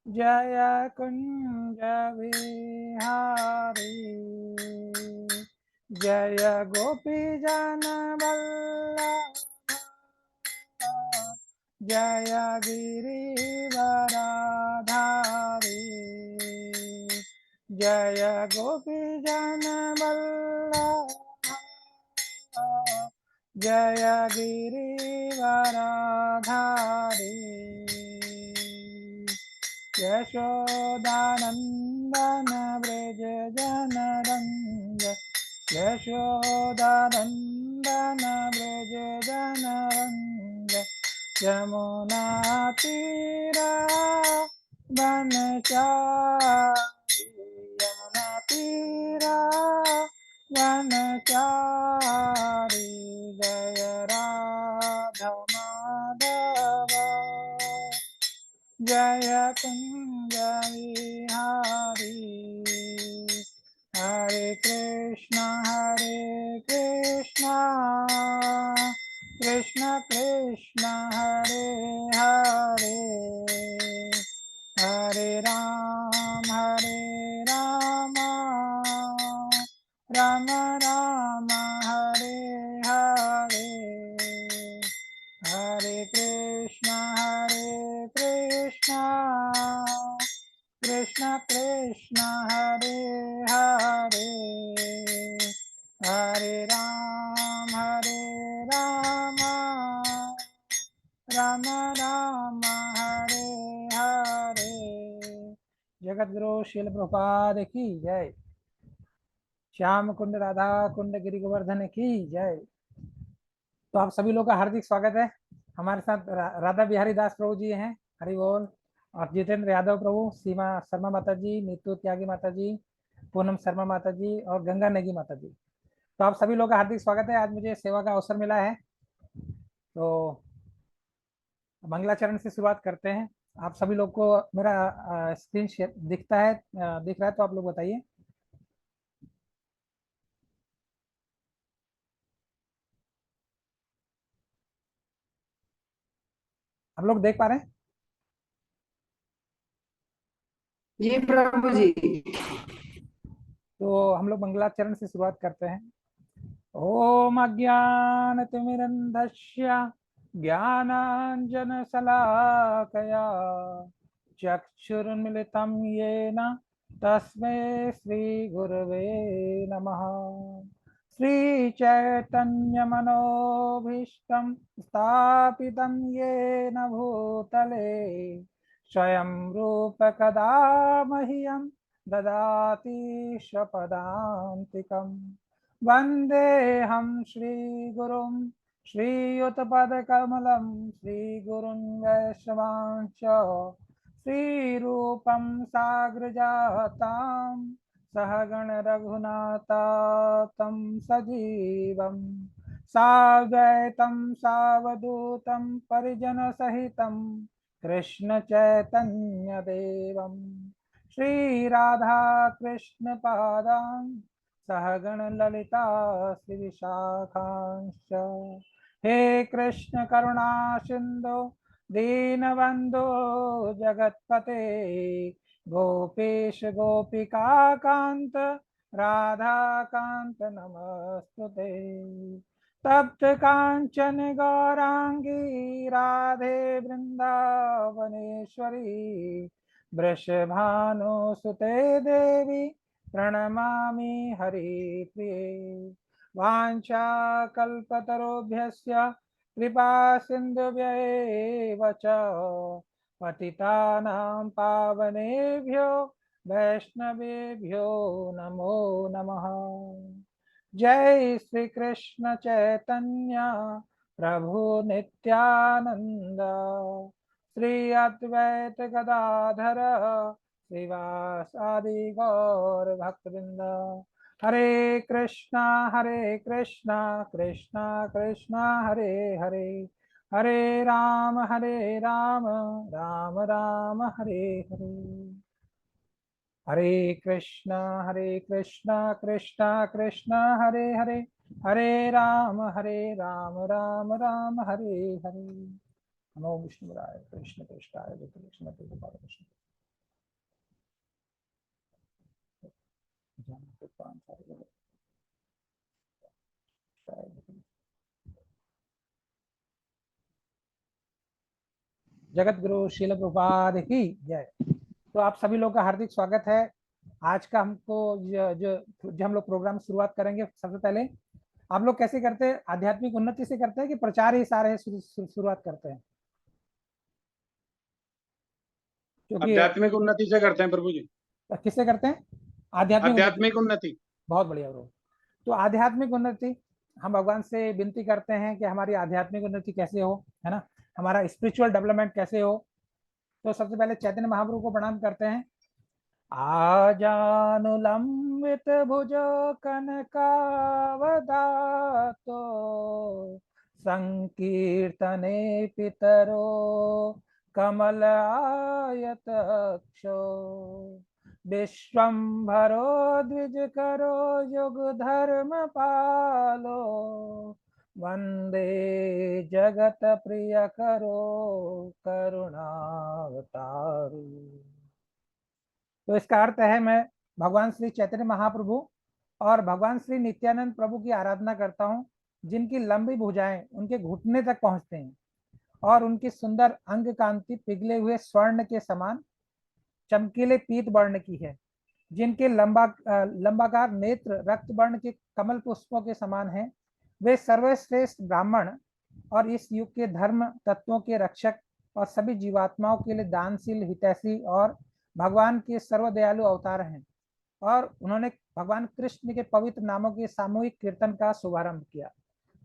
जय कुंज विहारी जय गोपी जन वल्लभ जय गिरिवराधारी जय गोपी जन वल्लभ जय गिरिवराधारी यशोदानंदन व्रज जनरंग यशोदानंदन व्रज जनरंग यमुना तीरा वनचारी यमुना तीरा वनचारी जय राधा माधव जय कुंज विहारी हरे कृष्णा कृष्ण कृष्ण हरे हरे हरे राम राम राम हरे हरे हरे कृष्णा कृष्ण कृष्ण हरे हरे हरे राम राम राम हरे हरे। जगत गुरु शिल प्रभुपाद की जय। श्याम कुंड राधा कुंड गिरि गोवर्धन की जय। तो आप सभी लोग का हार्दिक स्वागत है। हमारे साथ राधा बिहारी दास प्रभु जी हैं, हरि बोल। और जितेंद्र यादव प्रभु, सीमा शर्मा माता जी, नीतू त्यागी माता जी, पूनम शर्मा माता जी और गंगा नेगी माता जी। तो आप सभी लोग का हार्दिक स्वागत है। आज मुझे सेवा का अवसर मिला है, तो मंगलाचरण से शुरुआत करते हैं। आप सभी लोग को मेरा स्क्रीन शेयर दिखता है, दिख रहा है तो आप लोग बताइए। आप लोग देख पा रहे हैं? जी प्रभु जी। तो हम लोग मंगलाचरण से शुरुआत करते हैं। ओम अज्ञानतिमिरन्धस्य ज्ञानाञ्जनशलाकया चक्षुरुन्मिलितं येन तस्मै श्रीगुरवे नमः। श्रीचैतन्यमनोभीष्टं स्थापितं येन भूतले स्वयं रूप कदा मह्यं ददाति स्वपदान्तिकम्। वन्देऽहं श्रीगुरुं श्रीयुतपदकमलं श्रीगुरुन् वैष्णवांश्च श्रीरूपं साग्रजातां सहगण रघुनाथातं सजीवं साद्वैतं सावधूतं परिजनसहितं कृष्ण चैतन्य देवं श्रीराधा कृष्ण पादान् सहगण ललिता श्री विशाखांश्च। हे कृष्ण करुणा सिंधु दीनबंधु जगतपते गोपेश गोपिका कांत राधा कांत नमस्तुते। तप्त कांचन गौरांगी राधे वृंदावनेश्वरी वृषभानुसुते देवी प्रणमामि हरिप्रिये। वाञ्छाकल्पतरुभ्यश्च कृपा सिन्धुभ्येव च पतितानां पावनेभ्यो वैष्णवेभ्यो नमो नमः। जय श्री कृष्ण चैतन्य प्रभु नित्यानंद श्री अद्वैत गदाधर श्रीवासादि गौर भक्तवृंद। हरे कृष्णा कृष्णा कृष्णा हरे हरे हरे राम राम राम हरे हरे। हरे कृष्णा कृष्णा कृष्णा हरे हरे हरे राम राम राम हरे हरे। नमो विष्णुराय कृष्ण कृष्णाय कृष्ण कृष्ण। जगत गुरु शील प्रभुपाद की जय। तो आप सभी लोग का हार्दिक स्वागत है। आज का हमको जो हम लोग प्रोग्राम शुरुआत करेंगे, सबसे पहले आप लोग कैसे करते हैं? आध्यात्मिक उन्नति से करते हैं कि प्रचार ही सारे शुरुआत करते हैं? क्योंकि आध्यात्मिक उन्नति से करते हैं प्रभु जी। किससे करते हैं? आध्यात्मिक उन्नति। आध्यात्मिक उन्नति। बहुत बढ़िया ब्रो। तो आध्यात्मिक उन्नति, हम भगवान से विनती करते हैं कि हमारी आध्यात्मिक उन्नति कैसे हो, है ना, हमारा स्पिरिचुअल डेवलपमेंट कैसे हो। तो सबसे पहले चैतन्य महाप्रभु को प्रणाम करते हैं। आजानुलंबित भुज कनकावदातो संकीर्तने पितरो कमलायतक्षो विश्वम्भरो द्विजकरो युग धर्म पालो वंदे जगत प्रिय करो करुणावतारू। तो इसका अर्थ है, मैं भगवान श्री चैतन्य महाप्रभु और भगवान श्री नित्यानंद प्रभु की आराधना करता हूँ, जिनकी लंबी भुजाएं उनके घुटने तक पहुंचते हैं और उनकी सुंदर अंग कांति पिघले हुए स्वर्ण के समान चमकीले पीत वर्ण की है, जिनके लंबाकार नेत्र रक्त वर्ण के कमल पुष्पों के समान हैं। वे सर्वश्रेष्ठ ब्राह्मण और इस युग के धर्म तत्वों के रक्षक और सभी जीवात्माओं के लिए दानशील, हितैषी और भगवान के सर्वदयालु अवतार हैं। और उन्होंने भगवान कृष्ण के पवित्र नामों के सामूहिक कीर्तन का शुभारंभ किया।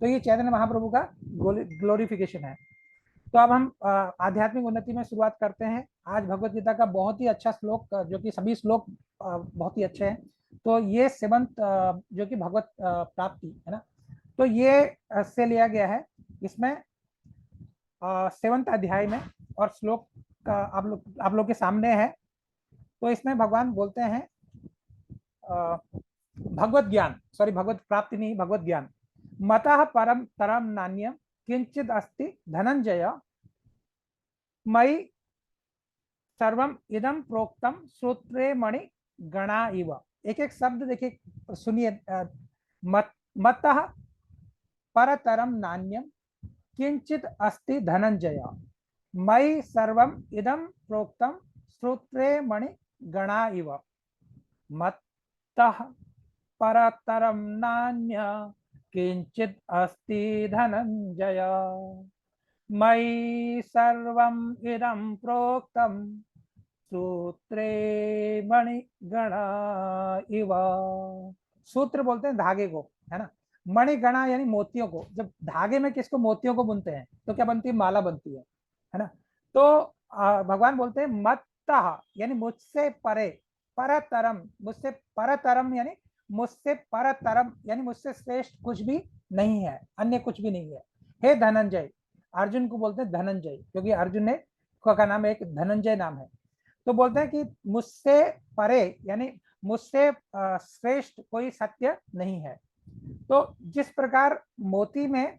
तो ये चैतन्य महाप्रभु का ग्लोरिफिकेशन है। तो अब हम आध्यात्मिक उन्नति में शुरुआत करते हैं। आज भगवत गीता का बहुत ही अच्छा श्लोक, जो कि सभी श्लोक बहुत ही अच्छे हैं। तो ये 7th जो कि भगवत प्राप्ति है ना, तो ये से लिया गया है। इसमें 7th अध्याय में, और श्लोक का आप लोग के सामने है। तो इसमें भगवान बोलते हैं भगवत ज्ञान, सॉरी भगवत प्राप्ति नहीं, भगवत ज्ञान। मतः परम तरम नान्यम किंचित अस्ति धनंजय मयि सर्वम इदम प्रोक्तम सूत्रे मणि गणा इव। एक एक शब्द देखिए, सुनिए। मतः परतरम नान्यम किंचित अस्ति धनंजय मयि सर्वम इदम प्रोक्तम सूत्रे मणि गणा इव। मतः परतरम नान्य किंचित अस्ति धनंजय मयि सर्वम इदं प्रोक्तम सूत्रे मणिगणा इव। सूत्र बोलते हैं धागे को, है ना। मणिगणा यानी मोतियों को। जब धागे में किसको, मोतियों को बुनते हैं तो क्या बनती है? माला बनती है ना। तो भगवान बोलते हैं मत्तः यानी मुझसे परे, परतरम मुझसे परतरम यानी मुझसे परतरम यानी मुझसे श्रेष्ठ कुछ भी नहीं है, अन्य कुछ भी नहीं है। हे धनंजय, अर्जुन को बोलते हैं धनंजय, क्योंकि अर्जुन ने का नाम एक धनंजय नाम है। तो बोलते हैं कि मुझसे परे यानी मुझसे श्रेष्ठ कोई सत्य नहीं है। तो जिस प्रकार मोती में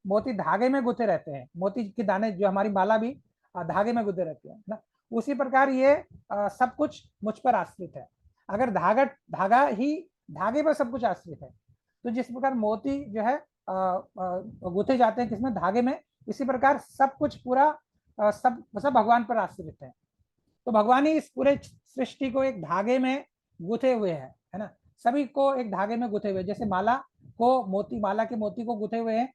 मोती धागे में गुथे रहते हैं, मोती के दाने जो हमारी माला भी धागे में गुथे रहते हैं ना, उसी प्रकार ये सब कुछ मुझ पर आश्रित है। अगर धागे पर सब कुछ आश्रित है, तो जिस प्रकार मोती जो है गुथे जाते हैं किसमें? धागे में। इसी प्रकार सब कुछ पूरा सब भगवान पर आश्रित है। तो भगवान ही इस पूरे सृष्टि को एक धागे में गुथे हुए है ना। सभी को एक धागे में गुथे हुए, जैसे माला के मोती को गुथे हुए हैं,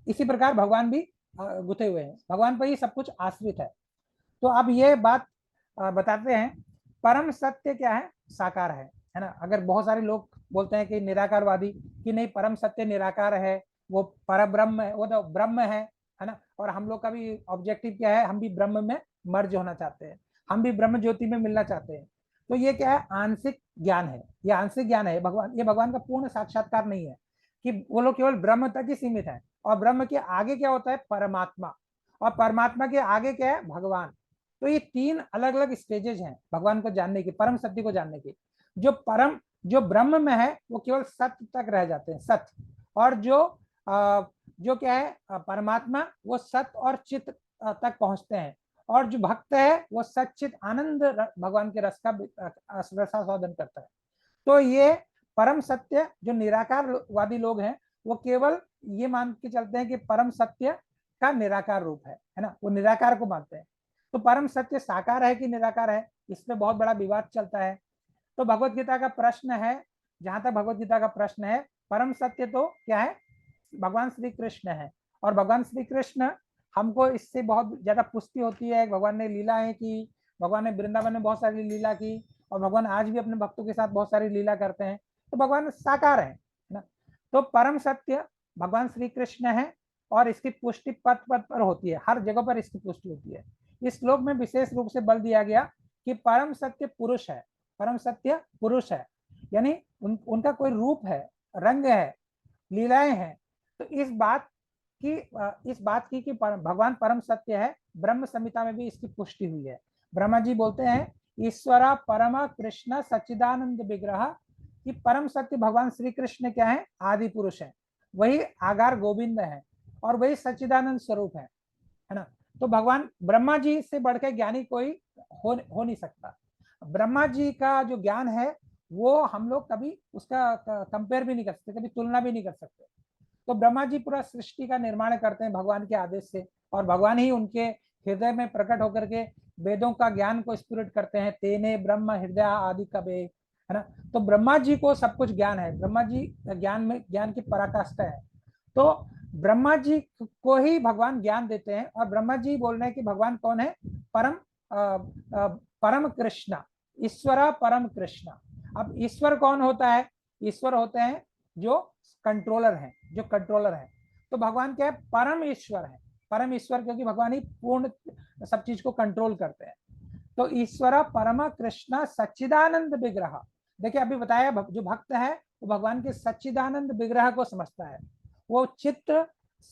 इसी प्रकार भगवान भी गुथे हुए हैं। भगवान पर ही सब कुछ आश्रित है। तो अब ये बात बताते हैं, परम सत्य क्या है? साकार है ना। अगर बहुत सारे लोग बोलते हैं कि निराकारवादी, कि नहीं परम सत्य निराकार है, वो परब्रह्म है, वो तो ब्रह्म है ना। और हम लोग का भी ऑब्जेक्टिव क्या है? हम भी ब्रह्म में मर्ज होना चाहते हैं, हम भी ब्रह्म ज्योति में मिलना चाहते हैं। तो ये क्या है? आंशिक ज्ञान है, ये आंशिक ज्ञान है। ये भगवान का पूर्ण साक्षात्कार नहीं है कि वो लोग केवल ब्रह्म तक ही सीमित है, और ब्रह्म के आगे क्या होता है? परमात्मा, और परमात्मा के आगे क्या है? भगवान। तो ये 3 अलग अलग स्टेजेस हैं भगवान को जानने के, परम सत्य को जानने के। जो ब्रह्म में है वो केवल सत्य तक रह जाते हैं, सत्य। और जो क्या है? परमात्मा, वो सत्य और चित्त तक पहुंचते हैं। और जो भक्त है वो सच्चित आनंद भगवान के रस का रसास्वादन करता है। तो ये परम सत्य, जो निराकारवादी लोग हैं वो केवल ये मान के चलते हैं कि परम सत्य का निराकार रूप है ना, वो निराकार को मानते हैं। तो परम सत्य साकार है कि निराकार है, इसमें बहुत बड़ा विवाद चलता है। तो भगवत गीता का प्रश्न है, जहां तक भगवत गीता का प्रश्न है, परम सत्य तो क्या है, भगवान श्री कृष्ण है। और भगवान श्री कृष्ण, हमको इससे बहुत ज्यादा पुष्टि होती है, भगवान ने लीलाएं की, भगवान ने वृंदावन में बहुत सारी लीला की, और भगवान आज भी अपने भक्तों के साथ बहुत सारी लीला करते हैं। तो भगवान साकार है ना। तो परम सत्य भगवान श्री कृष्ण है, और इसकी पुष्टि पद पद पर होती है, हर जगह पर इसकी पुष्टि होती है। इस श्लोक में विशेष रूप से बल दिया गया कि परम सत्य पुरुष है, परम सत्य पुरुष है, यानी उनका कोई रूप है, रंग है, लीलाएं हैं। तो इस बात की कि भगवान परम सत्य है, ब्रह्म संहिता में भी इसकी पुष्टि हुई है। ब्रह्मा जी बोलते हैं, ईश्वरा परम कृष्ण सच्चिदानंद विग्रह, कि परम सत्य भगवान श्री कृष्ण क्या है, आदि पुरुष है, वही आगार गोविंद है, और वही सच्चिदानंद स्वरूप है ना। तो भगवान ब्रह्मा जी से बढ़कर ज्ञानी कोई हो नहीं सकता। ब्रह्मा जी का जो ज्ञान है वो हम लोग कभी उसका कंपेयर भी नहीं कर सकते, कभी तुलना भी नहीं कर सकते। तो ब्रह्मा जी पूरा सृष्टि का निर्माण करते हैं भगवान के आदेश से, और भगवान ही उनके हृदय में प्रकट होकर के वेदों का ज्ञान को स्पिरिट करते हैं, तेने ब्रह्म हृदय आदि कबे, है ना। तो ब्रह्मा जी को सब कुछ ज्ञान है, ब्रह्मा जी ज्ञान की पराकाष्ठा है। तो ब्रह्मा जी को ही भगवान ज्ञान देते हैं, और ब्रह्मा जी बोल रहे हैं कि भगवान कौन है, परम कृष्ण, ईश्वर परम कृष्ण। अब ईश्वर कौन होता है, ईश्वर होते हैं जो कंट्रोलर हैं, जो कंट्रोलर हैं। तो भगवान क्या है, परम ईश्वर है, परम ईश्वर, क्योंकि भगवान ही पूर्ण सब चीज को कंट्रोल करते हैं। तो ईश्वर परम कृष्ण सच्चिदानंद विग्रह, देखिए अभी बताया, जो भक्त है वो भगवान के सच्चिदानंद विग्रह को समझता है, वो चित्त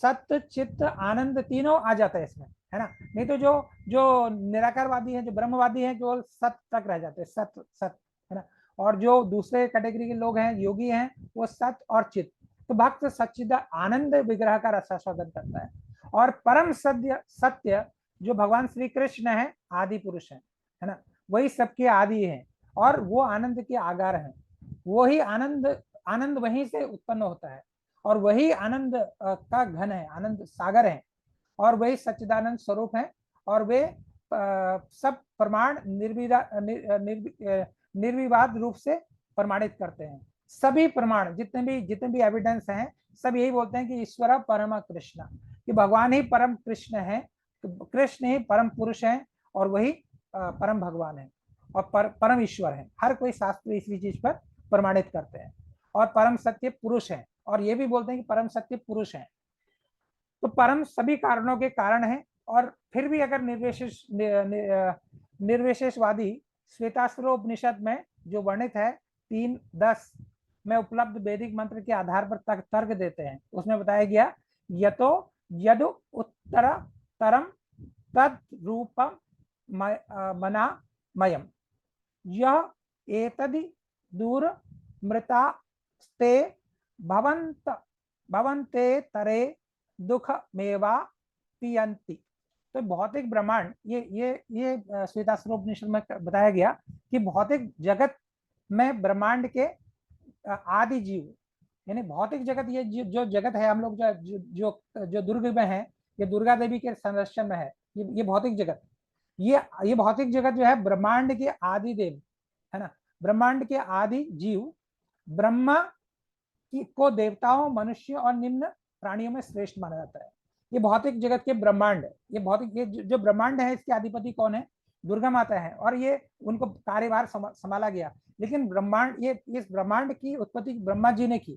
सत्य चित्त आनंद तीनों आ जाता है इसमें, है ना। नहीं तो जो जो निराकारवादी है, जो ब्रह्मवादी है, केवल सत्य तक रह जाते हैं, सत्य सत्य, है ना। और जो दूसरे कैटेगरी के लोग हैं, योगी हैं, वो सत्य और चित्त। तो भक्त सच्चिदा आनंद विग्रह का रसास्वादन करता है। और परम सत्य सत्य जो भगवान श्री कृष्ण है, आदि पुरुष है ना, वही सबके आदि है, और वो आनंद के आगार है। वही आनंद वहीं से उत्पन्न होता है, और वही आनंद का घन है, आनंद सागर है, और वही सच्चिदानंद स्वरूप है। और वे सब प्रमाण निर्विवाद रूप से प्रमाणित करते हैं। सभी प्रमाण जितने भी एविडेंस हैं, सब यही बोलते हैं कि ईश्वर परम कृष्ण, कि भगवान ही परम कृष्ण है, कृष्ण ही परम पुरुष है, और वही परम भगवान है, और परम ईश्वर है। हर कोई शास्त्र इसी चीज पर प्रमाणित करते हैं। और परम सत्य पुरुष है, और ये भी बोलते हैं कि परम सत्य पुरुष है। तो परम सभी कारणों के कारण है। और फिर भी अगर निर्विशेषवादी श्वेतास्त्रोपनिषद में जो वर्णित है 3:10 में उपलब्ध वैदिक मंत्र के आधार पर तर्क देते हैं, उसमें बताया गया, यतो यद उत्तर तरम तद रूपम मना मयम, यह एतदि दूर मृता स्ते भवन्ते तरे दुख मेवा पियंती। तो भौतिक ब्रह्मांड, ये श्वेतास्त्रोपनिषद में बताया गया कि भौतिक जगत में ब्रह्मांड के आदि जीव, यानी भौतिक जगत, ये जो जगत है, हम लोग जो दुर्ग में है, ये दुर्गा देवी के संरक्षण में है, ये भौतिक जगत, ये भौतिक जगत जो है ब्रह्मांड के आदि देव, है ना। ब्रह्मांड के आदि जीव ब्रह्मा को देवताओं, मनुष्यों और निम्न प्राणियों में श्रेष्ठ माना जाता है। ये भौतिक जगत के ब्रह्मांड, ये जो ब्रह्मांड है, इसके अधिपति कौन है, दुर्गा माता है, और ये उनको कार्यभार संभाला गया। लेकिन ब्रह्मांड, ये इस ब्रह्मांड की उत्पत्ति ब्रह्मा जी ने की,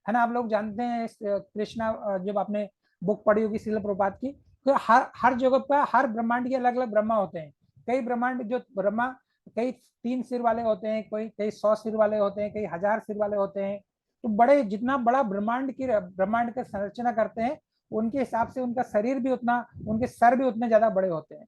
है ना। आप लोग जानते हैं कृष्णा, जब आपने बुक पढ़ी होगी श्रील प्रभुपाद की, तो हर जगह पर हर ब्रह्मांड के अलग अलग ब्रह्मा होते हैं। कई ब्रह्मांड जो ब्रह्मा कई 3 सिर वाले होते हैं, कई 100 सिर वाले होते हैं, कई 1000 सिर वाले होते हैं। तो बड़े, जितना बड़ा ब्रह्मांड का संरचना करते हैं, उनके हिसाब से उनका शरीर भी उतना, उनके सर भी उतने ज्यादा बड़े होते हैं।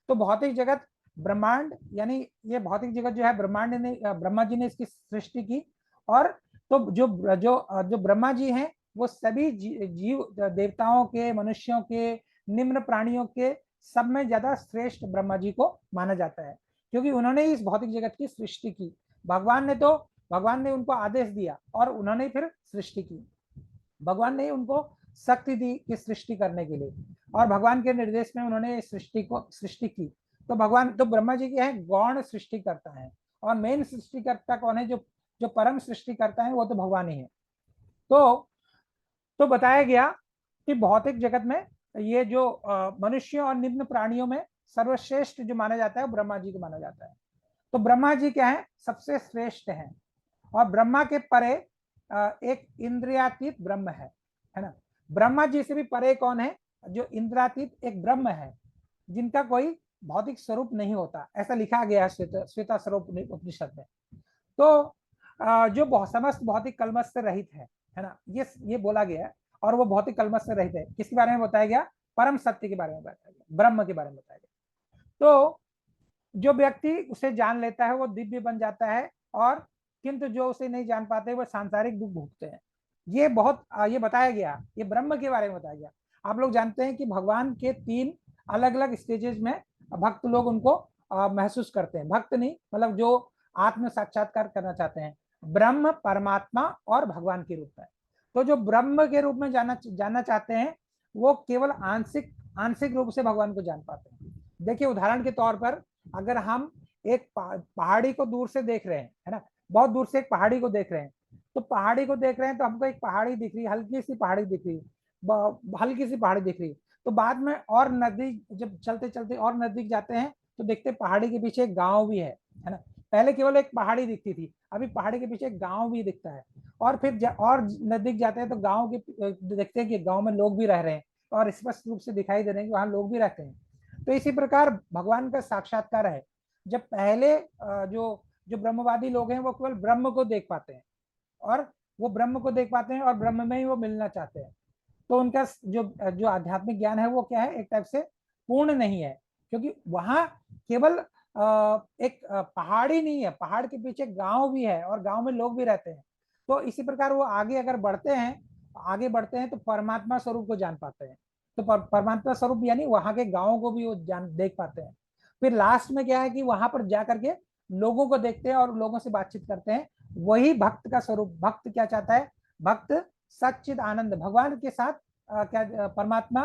तो भौतिक जगत ब्रह्मांड, यानी ये भौतिक जगत जो है, ब्रह्मांड ने, ब्रह्मा जी ने इसकी सृष्टि की। और तो जो ब्रह्मा जी हैं, वो सभी जीव देवताओं के, मनुष्यों के, निम्न प्राणियों के सब में ज्यादा श्रेष्ठ ब्रह्मा जी को माना जाता है, क्योंकि उन्होंने इस भौतिक जगत की सृष्टि की। भगवान ने उनको आदेश दिया, और उन्होंने फिर सृष्टि की। भगवान ने उनको शक्ति दी कि सृष्टि करने के लिए, और भगवान के निर्देश में उन्होंने सृष्टि की। तो भगवान तो ब्रह्मा जी के हैं गौण सृष्टि करता है, और मेन सृष्टिकर्ता कौन है? जो जो परम सृष्टि करता है वो तो भगवान ही है। तो बताया गया कि भौतिक जगत में ये जो मनुष्य और निम्न प्राणियों में सर्वश्रेष्ठ जो माना जाता है वो ब्रह्मा जी को माना जाता है। तो ब्रह्मा जी क्या है? सबसे श्रेष्ठ हैं। और ब्रह्मा के परे एक इंद्रियातीत ब्रह्म है ना। ब्रह्मा जी से भी परे कौन है? जो इंद्रियातीत एक ब्रह्म है, जिनका कोई भौतिक स्वरूप नहीं होता, ऐसा लिखा गया है श्वेता स्वरूप उपनिषद में। तो जो समस्त भौतिक कलमश से रहित है ना, ये बोला गया है। और वो भौतिक कलमश से रहित है। किसके बारे में बताया गया? परम सत्य के बारे में बताया गया, ब्रह्म के बारे में बताया गया। तो जो व्यक्ति उसे जान लेता है वो दिव्य बन जाता है, और किंतु जो उसे नहीं जान पाते वो सांसारिक दुख भोगते हैं। ये बताया गया, ये ब्रह्म के बारे में बताया गया। आप लोग जानते हैं कि भगवान के 3 अलग अलग स्टेजेस में भक्त लोग उनको महसूस करते हैं। भक्त नहीं, मतलब जो आत्म साक्षात्कार करना चाहते हैं, ब्रह्म, परमात्मा और भगवान के रूप में। तो जो ब्रह्म के रूप में जानना चाहते हैं वो केवल आंशिक रूप से भगवान को जान पाते हैं। देखिए उदाहरण के तौर पर, अगर हम एक पहाड़ी को दूर से देख रहे हैं, है ना, बहुत दूर से एक पहाड़ी को देख रहे हैं, तो पहाड़ी को देख रहे हैं तो हमको एक पहाड़ी दिख रही है, हल्की सी पहाड़ी दिख रही है, हल्की सी पहाड़ी दिख रही है। तो बाद में और नजदीक, जब चलते चलते और नजदीक जाते हैं तो देखते पहाड़ी के पीछे एक गांव भी है ना। पहले केवल एक पहाड़ी दिखती थी, अभी पहाड़ी के पीछे एक गांव भी दिखता है। और फिर और नजदीक जाते हैं तो गांव के देखते हैं कि गांव में लोग भी रह रहे हैं, और स्पष्ट रूप से दिखाई दे रहे हैं कि वहां लोग भी रहते हैं। तो इसी प्रकार भगवान का साक्षात्कार है। जब पहले जो जो ब्रह्मवादी लोग हैं वो केवल ब्रह्म को देख पाते हैं, और वो ब्रह्म को देख पाते हैं और ब्रह्म में ही वो मिलना चाहते हैं। तो उनका जो जो आध्यात्मिक ज्ञान है वो क्या है? एक टाइप से पूर्ण नहीं है, क्योंकि वहां केवल एक पहाड़ी नहीं है, पहाड़ के पीछे गांव भी है और गांव में लोग भी रहते हैं। तो इसी प्रकार वो आगे अगर आगे बढ़ते हैं तो परमात्मा स्वरूप को जान पाते हैं। तो परमात्मा स्वरूप यानी वहां के गाँव को भी वो देख पाते हैं। फिर लास्ट में क्या है कि वहां पर जा करके लोगों को देखते हैं और लोगों से बातचीत करते हैं। वही भक्त का स्वरूप। भक्त क्या चाहता है? भक्त सच्चिद आनंद भगवान के साथ क्या परमात्मा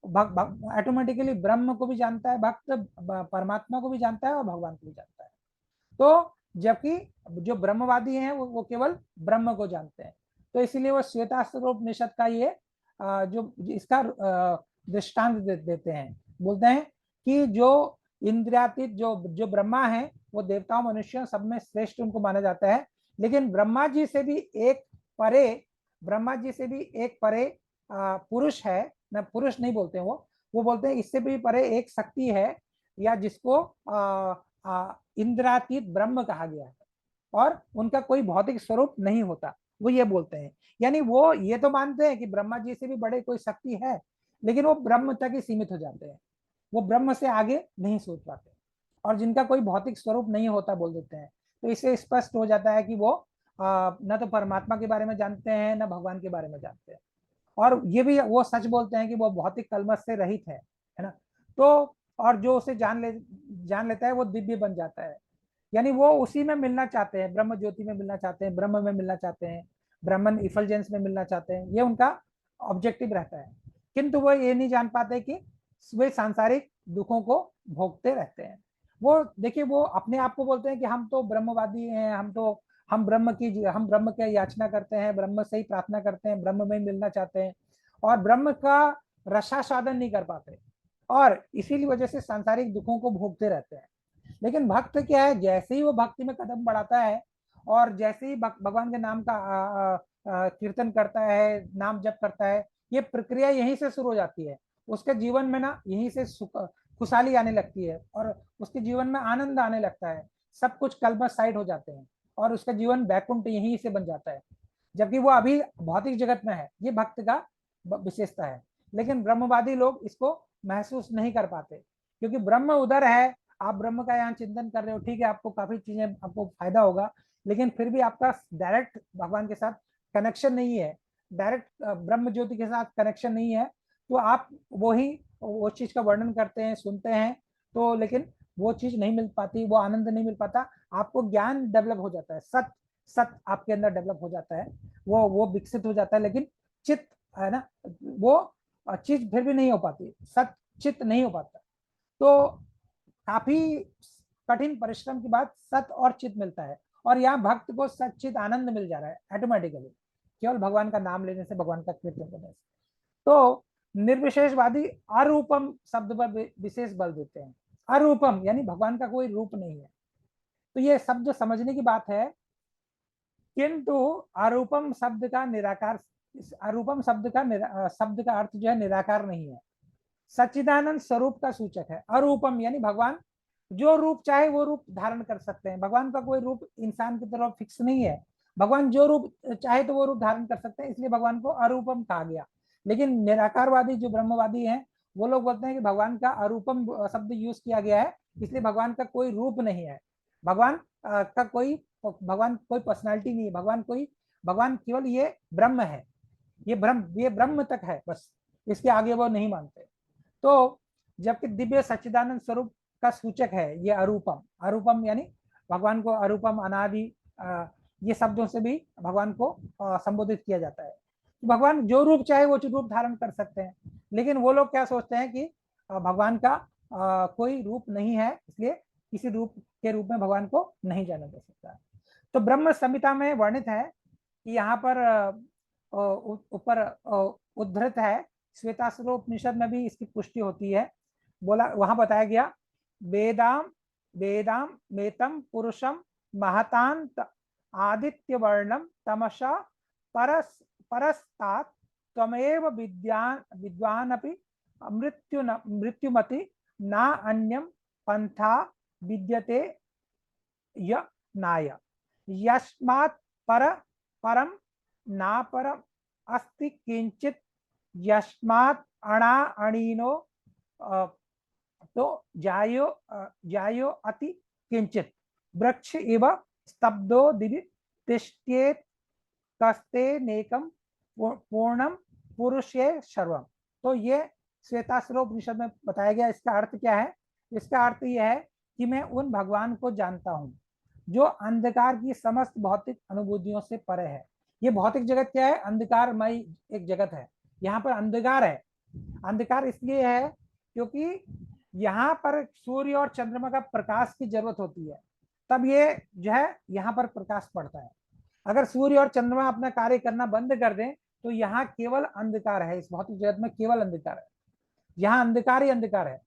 ऑटोमेटिकली ब्रह्म को भी जानता है, भक्त परमात्मा को भी जानता है और भगवान को भी जानता है। तो जबकि जो ब्रह्मवादी हैं वो केवल ब्रह्म को जानते हैं। तो इसीलिए वो श्वेतास्त्रोपनिषद का ये जो इसका दृष्टांत देते हैं। बोलते हैं कि जो इंद्रियातीत जो ब्रह्मा है वो देवताओं, मनुष्यों सब में श्रेष्ठ उनको माना जाता है। लेकिन ब्रह्मा जी से भी एक परे पुरुष है ना, पुरुष नहीं बोलते हैं वो बोलते हैं इससे भी परे एक शक्ति है, या जिसको इंद्रातीत ब्रह्म कहा गया है, और उनका कोई भौतिक स्वरूप नहीं होता, वो ये बोलते हैं। यानी वो ये तो मानते हैं कि ब्रह्मा जी से भी बड़े कोई शक्ति है, लेकिन वो ब्रह्म तक ही सीमित हो जाते हैं, वो ब्रह्म से आगे नहीं सोच पाते, और जिनका कोई भौतिक स्वरूप नहीं होता बोल देते हैं। तो इससे स्पष्ट हो जाता है कि वो न तो परमात्मा के बारे में जानते हैं न भगवान के बारे में जानते हैं। और ये भी वो सच बोलते हैं कि वो भौतिक कलमश से रहित है ना। तो और जो उसे जान लेता है वो दिव्य बन जाता है। यानी वो उसी में मिलना चाहते हैं, ब्रह्म ज्योति में मिलना चाहते हैं, ब्रह्म में मिलना चाहते हैं, ब्राह्मण इफलजेंस में मिलना चाहते हैं। ये उनका ऑब्जेक्टिव रहता है। किंतु वो ये नहीं जान पाते कि वे सांसारिक दुखों को भोगते रहते हैं। वो देखिए वो अपने आप को बोलते हैं कि हम तो ब्रह्मवादी हैं, हम ब्रह्म की याचना करते हैं, ब्रह्म से ही प्रार्थना करते हैं, ब्रह्म में मिलना चाहते हैं, और ब्रह्म का रसास्वादन नहीं कर पाते, और इसीलिए वजह से सांसारिक दुखों को भोगते रहते हैं। लेकिन भक्त क्या है? जैसे ही वो भक्ति में कदम बढ़ाता है और जैसे ही भगवान के नाम का कीर्तन करता है, नाम जप करता है, ये प्रक्रिया यहीं से शुरू हो जाती है। उसके जीवन में ना यहीं से खुशहाली आने लगती है, और उसके जीवन में आनंद आने लगता है, सब कुछ कलमश साइड हो जाते हैं, और उसका जीवन बैकुंठ यहीं से बन जाता है। जबकि वो अभी भौतिक जगत में है, ये भक्त का विशेषता है। लेकिन ब्रह्मवादी लोग इसको महसूस नहीं कर पाते, क्योंकि ब्रह्म उधर है, आप ब्रह्म का यहाँ चिंतन कर रहे हो, ठीक है, आपको काफी चीजें, आपको फायदा होगा, लेकिन फिर भी आपका डायरेक्ट भगवान के साथ कनेक्शन नहीं है, डायरेक्ट ब्रह्म ज्योति के साथ कनेक्शन नहीं है। तो आप वो चीज का वर्णन करते हैं, सुनते हैं, तो लेकिन वो चीज नहीं मिल पाती, वो आनंद नहीं मिल पाता। आपको ज्ञान डेवलप हो जाता है, सत आपके अंदर डेवलप हो जाता है, वो विकसित हो जाता है, लेकिन चित्त है ना, वो चीज फिर भी नहीं हो पाती, सत चित नहीं हो पाता। तो काफी कठिन परिश्रम के बाद सत और चित मिलता है, और यहाँ भक्त को सचित आनंद मिल जा रहा है ऑटोमेटिकली, केवल भगवान का नाम लेने से, भगवान का कीर्तन करने से। तो निर्विशेषवादी अरूपम शब्द पर विशेष बल देते हैं। अरूपम यानी भगवान का कोई रूप नहीं है। तो ये शब्द समझने की बात है, किंतु अरूपम शब्द का निराकार, अरूपम शब्द का अर्थ जो है निराकार नहीं है, सच्चिदानंद स्वरूप का सूचक है। अरूपम यानी भगवान जो रूप चाहे वो रूप धारण कर सकते हैं। भगवान का कोई रूप इंसान की तरह फिक्स नहीं है, भगवान जो रूप चाहे तो वो रूप धारण कर सकते हैं, इसलिए भगवान को अरूपम कहा गया। लेकिन निराकारवादी जो ब्रह्मवादी हैं, वो लोग बोलते हैं कि भगवान का अरूपम शब्द यूज किया गया है, इसलिए भगवान का कोई रूप नहीं है, भगवान भगवान कोई पर्सनालिटी नहीं है, भगवान केवल ये ब्रह्म है, ये ब्रह्म तक है बस, इसके आगे वो नहीं मानते। तो जबकि दिव्य सच्चिदानंद स्वरूप का सूचक है ये अरूपम। अरूपम यानी भगवान को अरूपम, अनादि, ये शब्दों से भी भगवान को संबोधित किया जाता है। भगवान जो रूप चाहे वो रूप धारण कर सकते हैं, लेकिन वो लोग क्या सोचते हैं कि भगवान का कोई रूप नहीं है, इसलिए किसी रूप के रूप में भगवान को नहीं जाना जा सकता। तो ब्रह्म संहिता में वर्णित है कि यहाँ पर ऊपर उद्धृत है, श्वेताश्वर उपनिषद में भी इसकी पुष्टि होती है। बोला, वहां बताया गया, वेदाम वेदाम मेतम पुरुषम महतांत आदित्य वर्णम तमसा परस्तात त्वमेव विद्वानपि मृत्युमति ना अन्यम पंथा विद्यते य नाय यस्मात् परम ना परम अस्ति किंचित यस्मात् अणा अणीनो तो जायो अति किंचित वृक्ष इव स्तब्धो दिवि तिष्ठेत कस्ते नेकम पूर्णम पुरुषे सर्वम। तो ये श्वेताश्वरोपनिषद में बताया गया। इसका अर्थ क्या है? इसका अर्थ यह है कि मैं उन भगवान को जानता हूँ जो अंधकार की समस्त भौतिक अनुभूतियों से परे है। ये भौतिक जगत क्या है? अंधकारमय एक जगत है। यहाँ पर अंधकार है। अंधकार इसलिए है क्योंकि यहाँ पर सूर्य और चंद्रमा का प्रकाश की जरूरत होती है, तब ये जो है यहाँ पर प्रकाश पड़ता है। अगर सूर्य और चंद्रमा अपना कार्य करना बंद कर दें तो यहाँ केवल अंधकार है। इस भौतिक जगत में केवल अंधकार है, यहाँ अंधकार ही अंधकार है।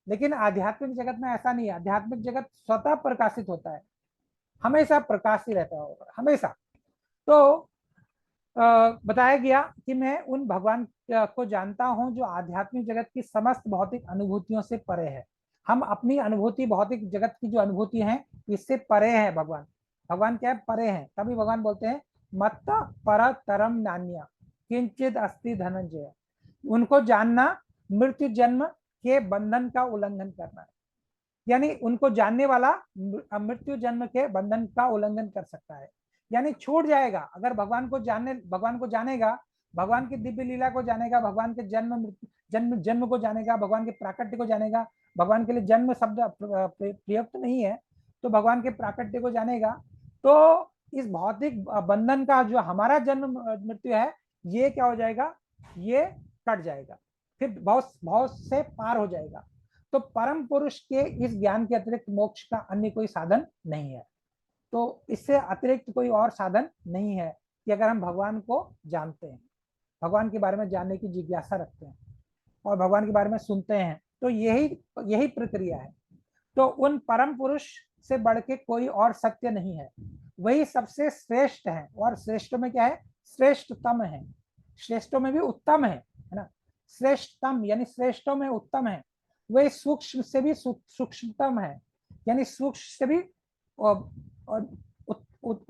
लेकिन आध्यात्मिक जगत में ऐसा नहीं है। आध्यात्मिक जगत स्वतः प्रकाशित होता है, हमेशा प्रकाश ही रहता है, हमेशा। तो बताया गया कि मैं उन भगवान को जानता हूं जो आध्यात्मिक जगत की समस्त भौतिक अनुभूतियों से परे है। हम अपनी अनुभूति, भौतिक जगत की जो अनुभूति है, इससे परे है भगवान। भगवान क्या है? परे हैं। तभी भगवान बोलते हैं मत्त पर तरम नान्या किंचित अस्ति धनंजय। उनको जानना मृत्यु जन्म के बंधन का उल्लंघन करना है। यानी उनको जानने वाला मृत्यु जन्म के बंधन का उल्लंघन कर सकता है, यानी छूट जाएगा। अगर भगवान को जानेगा, भगवान की दिव्य लीला को जानेगा, भगवान के जन्म को जानेगा, भगवान के प्राकट्य को जानेगा। भगवान के लिए जन्म शब्द प्रयुक्त नहीं है, तो भगवान के प्राकट्य को जानेगा, तो इस भौतिक बंधन का जो हमारा जन्म मृत्यु है, ये क्या हो जाएगा? ये कट जाएगा, फिर बहुत से पार हो जाएगा। तो परम पुरुष के इस ज्ञान के अतिरिक्त मोक्ष का अन्य कोई साधन नहीं है। तो इससे अतिरिक्त कोई और साधन नहीं है कि अगर हम भगवान को जानते हैं, भगवान के बारे में जानने की जिज्ञासा रखते हैं और भगवान के बारे में सुनते हैं, तो यही प्रक्रिया है। तो उन परम पुरुष से बढ़ के कोई और सत्य नहीं है, वही सबसे श्रेष्ठ है। और श्रेष्ठ में क्या है? श्रेष्ठतम है, श्रेष्ठों में भी उत्तम है ना। श्रेष्ठतम यानी श्रेष्ठों में उत्तम है। वही सूक्ष्म से भी सूक्ष्मतम है, यानी सूक्ष्म से भी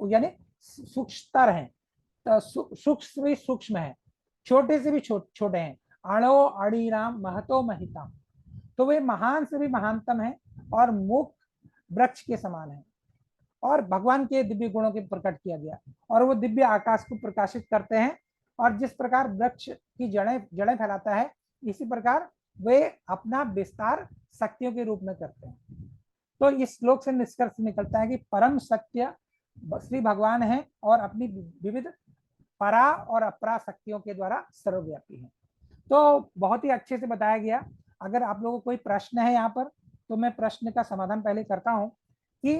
यानी सूक्ष्मतर है, सूक्ष्म भी सूक्ष्म है, छोटे से भी छोटे हैं। अणो अणीराम महतो महिताम। तो वे महान से भी महानतम है और मुख वृक्ष के समान है। और भगवान के दिव्य गुणों के प्रकट किया गया, और वो दिव्य आकाश को प्रकाशित करते हैं। और जिस प्रकार वृक्ष की जड़ें फैलाता है, इसी प्रकार वे अपना विस्तार शक्तियों के रूप में करते हैं। तो इस श्लोक से निष्कर्ष निकलता है कि परम सत्य श्री भगवान है और अपनी विविध परा और अपरा शक्तियों के द्वारा सर्वव्यापी है। तो बहुत ही अच्छे से बताया गया। अगर आप लोगों को कोई प्रश्न है यहाँ पर तो मैं प्रश्न का समाधान पहले करता हूँ कि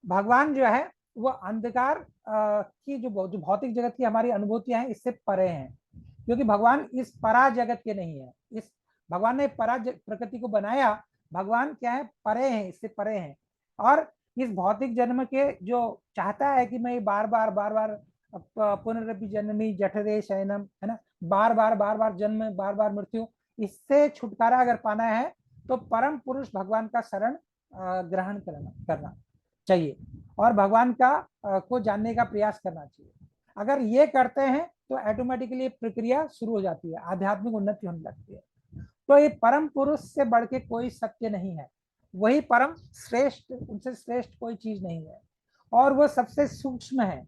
भगवान जो है वो अंधकार की जो भौतिक जगत की हमारी अनुभूतियां हैं इससे परे हैं, क्योंकि भगवान इस परा जगत के नहीं है। इस भगवान ने परा प्रकृति को बनाया, भगवान क्या है, परे हैं, इससे परे हैं। और इस भौतिक जन्म के जो चाहता है कि मैं बार बार पुनरपि जननी जठरे शयनम, है ना, बार बार जन्म, बार बार मृत्यु, इससे छुटकारा अगर पाना है तो परम पुरुष भगवान का शरण ग्रहण करना चाहिए और भगवान का को जानने का प्रयास करना चाहिए। अगर ये करते हैं तो ऑटोमेटिकली प्रक्रिया शुरू हो जाती है, आध्यात्मिक उन्नति होने लगती है। तो ये परम पुरुष से बढ़ के कोई सत्य नहीं है, वही परम श्रेष्ठ, उनसे श्रेष्ठ कोई चीज नहीं है। और वो सबसे सूक्ष्म है,